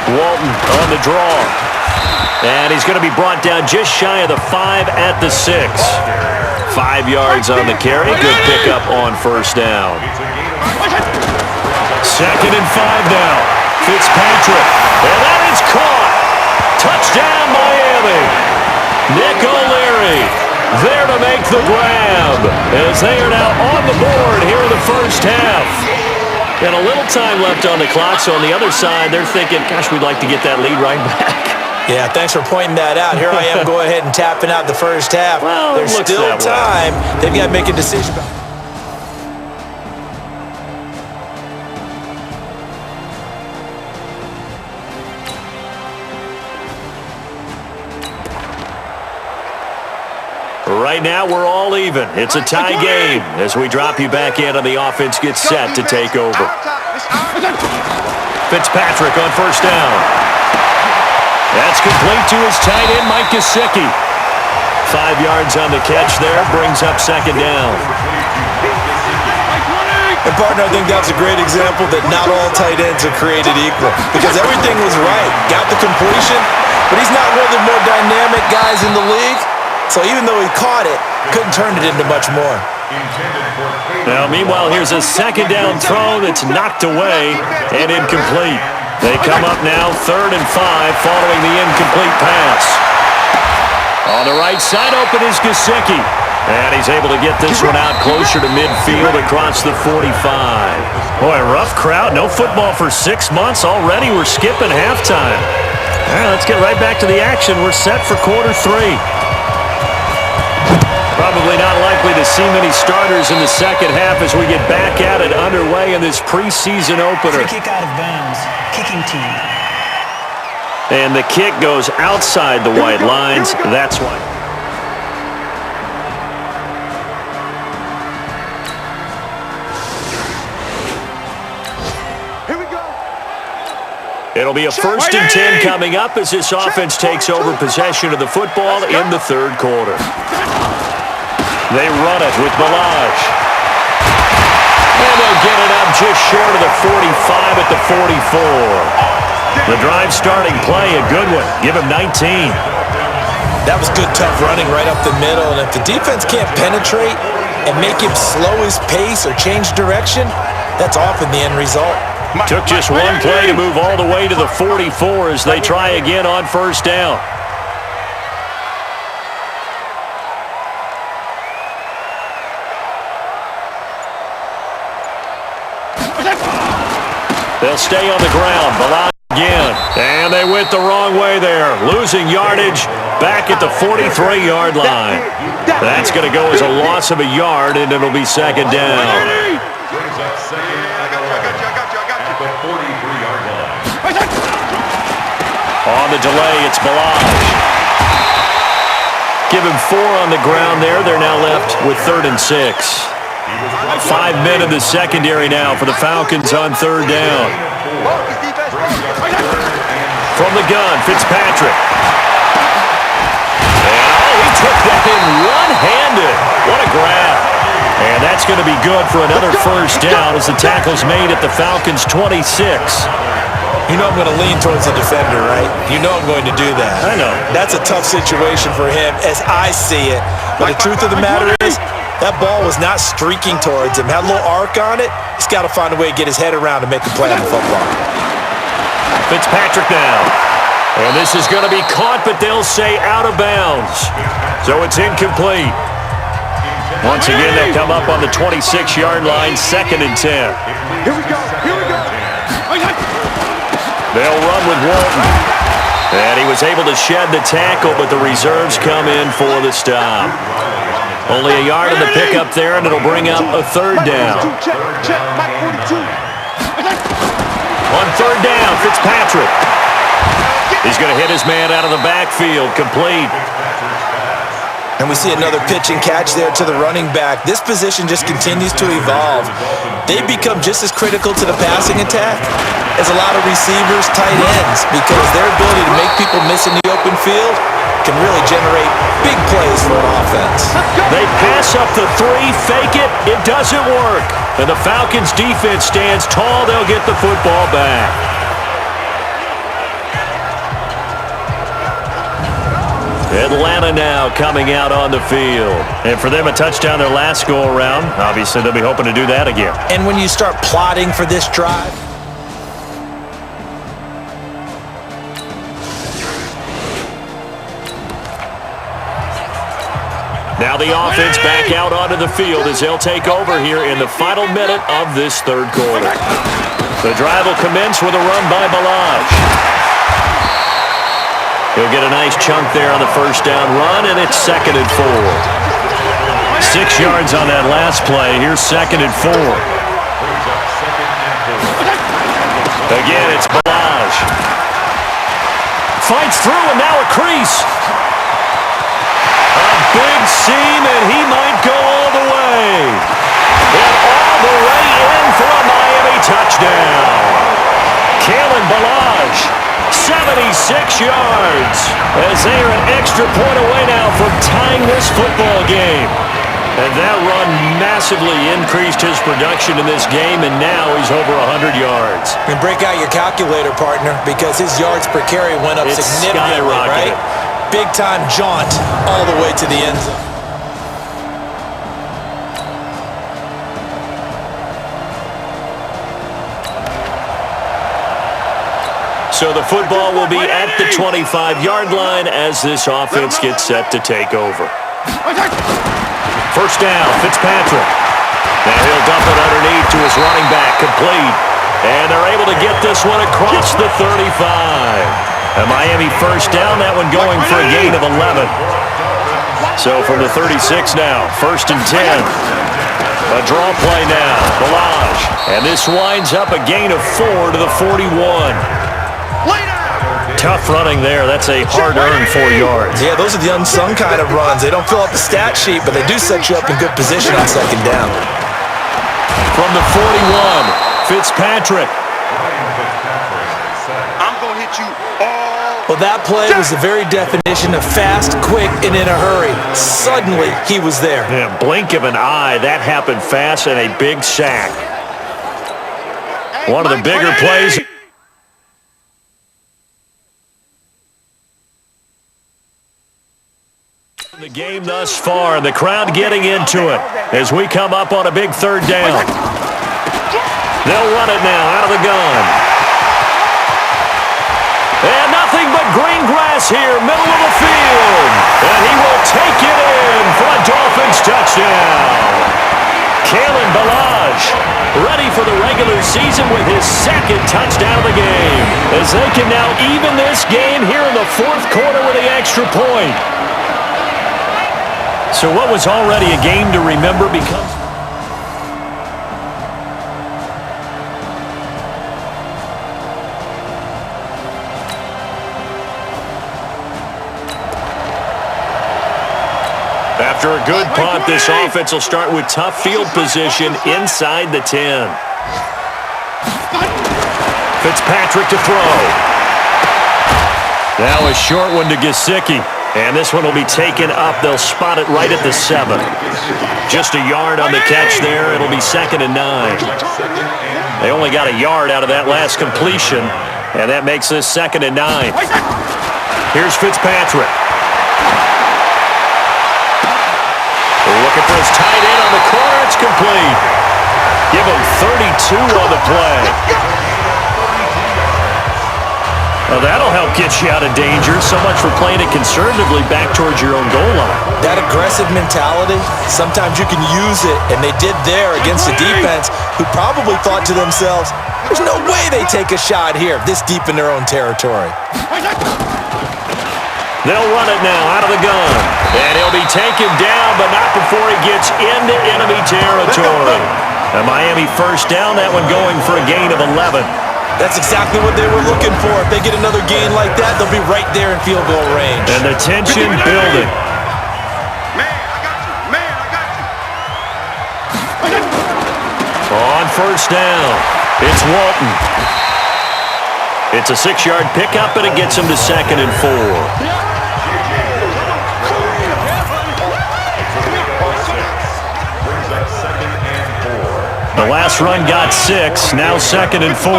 S4: Walton on the draw. And he's going to be brought down just shy of the 5 at the 6. 5 yards on the carry. Good pickup on first down. 2nd and 5 now. Fitzpatrick. And that is caught. Touchdown, Miami. Nick O'Leary there to make the grab as they are now on the board here in the first half. And a little time left on the clock, so on the other side, they're thinking, gosh, we'd like to get that lead right back.
S17: Yeah, thanks for pointing that out. Here I am going ahead and tapping out the first half.
S4: Well,
S17: there's still time. They've got to make a decision.
S4: Right now, we're all even. It's a tie game as we drop you back in and the offense gets set to take over. Fitzpatrick on first down. That's complete to his tight end, Mike Gesicki. 5 yards on the catch there, brings up second down.
S17: And partner, I think that's a great example that not all tight ends are created equal because everything was right. Got the completion, but he's not one of the more dynamic guys in the league. So even though he caught it, couldn't turn it into much more.
S4: Now, meanwhile, here's a second down throw that's knocked away and incomplete. They come up now 3rd and 5 following the incomplete pass. On the right side, open is Gesicki. And he's able to get this one out closer to midfield across the 45. Boy, rough crowd. No football for 6 months already. We're skipping halftime. All right, let's get right back to the action. We're set for quarter 3. Probably not likely to see many starters in the second half as we get back at it underway in this preseason opener.
S19: Free kick out of bounds, kicking team.
S4: And the kick goes outside the white lines. That's why.
S19: Here we go.
S4: It'll be a 1st and 10 coming up as this offense takes over possession of the football in the 3rd quarter. They run it with Balaj. And they'll get it up just short of the 45 at the 44. The drive starting play, a good one. Give him 19.
S17: That was good, tough running right up the middle. And if the defense can't penetrate and make him slow his pace or change direction, that's often the end result.
S4: Took just one play to move all the way to the 44 as they try again on first down. They'll stay on the ground. Balaj again. And they went the wrong way there. Losing yardage back at the 43-yard line. That's going to go as a loss of a yard, and it'll be second down. On the delay, it's Balaj. Give him 4 on the ground there. They're now left with 3rd and 6. 5 men in the secondary now for the Falcons on 3rd down. From the gun, Fitzpatrick. And he took that in one-handed. What a grab. And that's going to be good for another first down as the tackle's made at the Falcons' 26.
S17: You know I'm going to lean towards the defender, right? You know I'm going to do that.
S4: I know.
S17: That's a tough situation for him as I see it. But the truth of the matter is, that ball was not streaking towards him. Had a little arc on it. He's got to find a way to get his head around and make a play on the football.
S4: Fitzpatrick now. And this is going to be caught, but they'll say out of bounds. So it's incomplete. Once again, they'll come up on the 26-yard line, 2nd and 10.
S7: Here we go. Here we go.
S4: They'll run with Walton. And he was able to shed the tackle, but the reserves come in for the stop. Only a yard on the pickup there, and it'll bring up a 3rd down. On 3rd down, Fitzpatrick. He's going to hit his man out of the backfield, complete.
S17: And we see another pitch and catch there to the running back. This position just continues to evolve. They become just as critical to the passing attack as a lot of receivers, tight ends, because their ability to make people miss in the open field can really generate big plays for an offense.
S4: They pass up the 3, fake it, it doesn't work. And the Falcons defense stands tall, they'll get the football back. Atlanta now coming out on the field. And for them, a touchdown their last go-around. Obviously, they'll be hoping to do that again.
S17: And when you start plotting for this drive,
S4: now the offense back out onto the field as they'll take over here in the final minute of this 3rd quarter. The drive will commence with a run by Balaj. He'll get a nice chunk there on the 1st down run, and it's 2nd and 4. 6 yards on that last play. Here's 2nd and 4. Again, it's Balaj. Fights through, and now a crease. A big seam, and he might go all the way. And all the way in for a Miami touchdown. Kalen Balaj. 76 yards as they are an extra point away now from tying this football game. And that run massively increased his production in this game, and now he's over 100 yards.
S17: And break out your calculator, partner, because his yards per carry went up significantly, right? Big-time jaunt all the way to the end zone.
S4: So the football will be at the 25-yard line as this offense gets set to take over. 1st down, Fitzpatrick. Now he'll dump it underneath to his running back, complete. And they're able to get this one across the 35. A Miami 1st down, that one going for a gain of 11. So from the 36 now, 1st and 10. A draw play now, Balaj. And this winds up a gain of 4 to the 41. Tough running there. That's a hard-earned 4 yards.
S17: Yeah, those are the unsung kind of runs. They don't fill up the stat sheet, but they do set you up in good position on 2nd down.
S4: From the 41, Fitzpatrick.
S7: I'm going to hit you all.
S17: Well, that play was the very definition of fast, quick, and in a hurry. Suddenly, he was there.
S4: Yeah, blink of an eye. That happened fast and a big sack. One of the bigger plays. The game thus far, and the crowd getting into it as we come up on a big 3rd down. They'll run it now out of the gun. And nothing but green grass here, middle of the field. And he will take it in for a Dolphins touchdown. Kalen Balaj ready for the regular season with his 2nd touchdown of the game, as they can now even this game here in the 4th quarter with the extra point. So what was already a game to remember becomes... After a good punt, this offense will start with tough field position inside the 10. Fitzpatrick to throw. Now a short one to Gesicki. And this one will be taken up. They'll spot it right at the 7. Just a yard on the catch there. It'll be 2nd and 9. They only got a yard out of that last completion, and that makes this 2nd and 9. Here's Fitzpatrick. Looking for his tight end on the corner. It's complete. Give him 32 on the play. Well, that'll help get you out of danger. So much for playing it conservatively back towards your own goal line.
S17: That aggressive mentality, sometimes you can use it, and they did there against the defense who probably thought to themselves, there's no way they take a shot here this deep in their own territory.
S4: They'll run it now out of the gun. And he'll be taken down, but not before he gets into enemy territory. A Miami first down, that one going for a gain of 11.
S17: That's exactly what they were looking for. If they get another gain like that, they'll be right there in field goal range.
S4: And the tension building. On first down, it's Walton. It's a 6-yard pickup, and it gets him to 2nd and 4. The last run got 6, now 2nd and 4.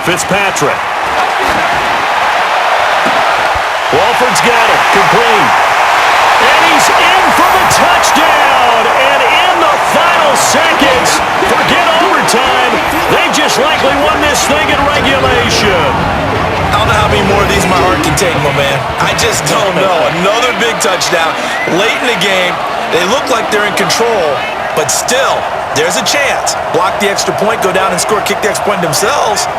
S4: Fitzpatrick. Walford's got it, complete. And he's in for the touchdown. And in the final seconds, forget overtime, they just likely won this thing in regulation.
S17: I don't know how many more of these my heart can take, my man. I just don't know. Another big touchdown late in the game. They look like they're in control, but still, there's a chance. Block the extra point, go down and score, kick the extra point themselves.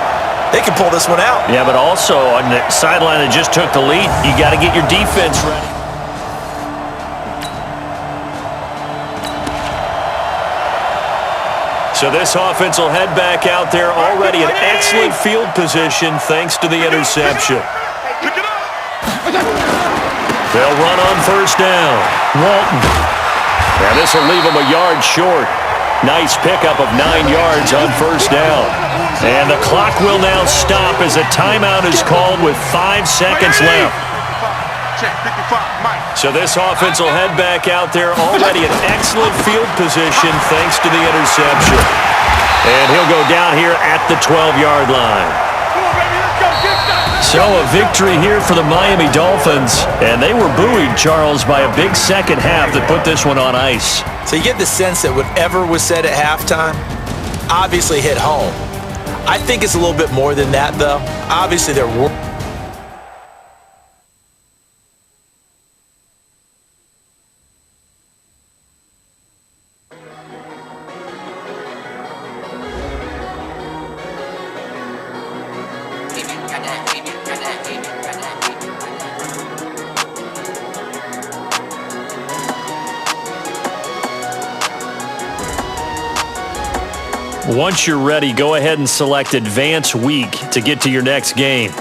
S17: They can pull this one out.
S4: Yeah, but also on the sideline that just took the lead, you got to get your defense ready. So this offense will head back out there already in excellent field position thanks to the interception. They'll run on first down. Walton. And this will leave him a yard short. Nice pickup of 9 yards on first down. And the clock will now stop as a timeout is called with 5 seconds left. So this offense will head back out there already in excellent field position thanks to the interception. And he'll go down here at the 12-yard line. So a victory here for the Miami Dolphins. And they were buoyed, Charles, by a big second half that put this one on ice.
S17: So you get the sense that whatever was said at halftime obviously hit home. I think it's a little bit more than that, though. Obviously, there were...
S4: Once you're ready, go ahead and select Advance Week to get to your next game.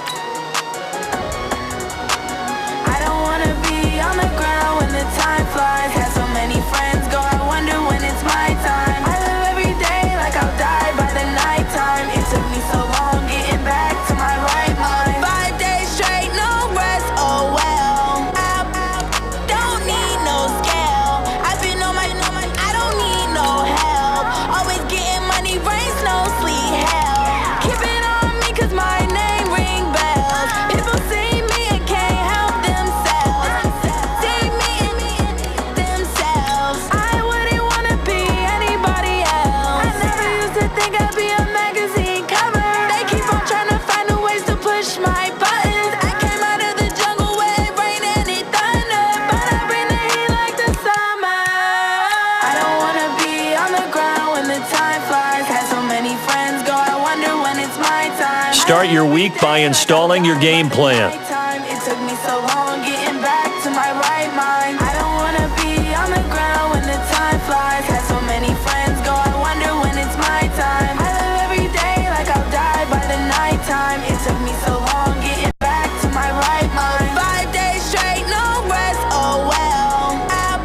S3: I don't wanna be on the ground when the time flies. Had so many friends go, I wonder when it's my time. I live every day like I'll die by the nighttime. It took me so long getting back to my right mind. 5 days straight, no rest, oh well. I don't need no scale. I've been on my, I don't need no help. Always getting money, rains, no sleep, hell. Keep it on me cause my name ring bells. People see me and can't help themselves. See me and themselves. I wouldn't wanna be anybody else. I never used to think I'd be a magazine cover. They keep on trying to find new ways to push my buttons. I came out of the jungle where it rained and it thunder, but I bring the heat like the summer. I don't wanna be on the ground when the time flies. Had so many friends go, I wonder when it's my time.
S4: Start your week by installing your game plan.
S3: It took me so long getting back to my right mind. I don't wanna be on the ground when the time flies. Had so many friends go, I wonder when it's my time. I live every day like I'll die by the nighttime. It took me so long getting back to my right mind. 5 days straight, no rest, oh well. I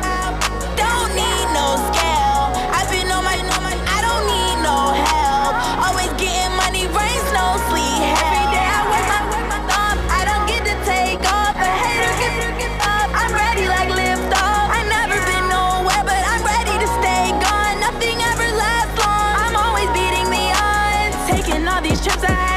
S3: don't need no scale. I've been on my, I don't need no help. Always getting money, rains, no sleep. Every day I work my thumb these trips I had.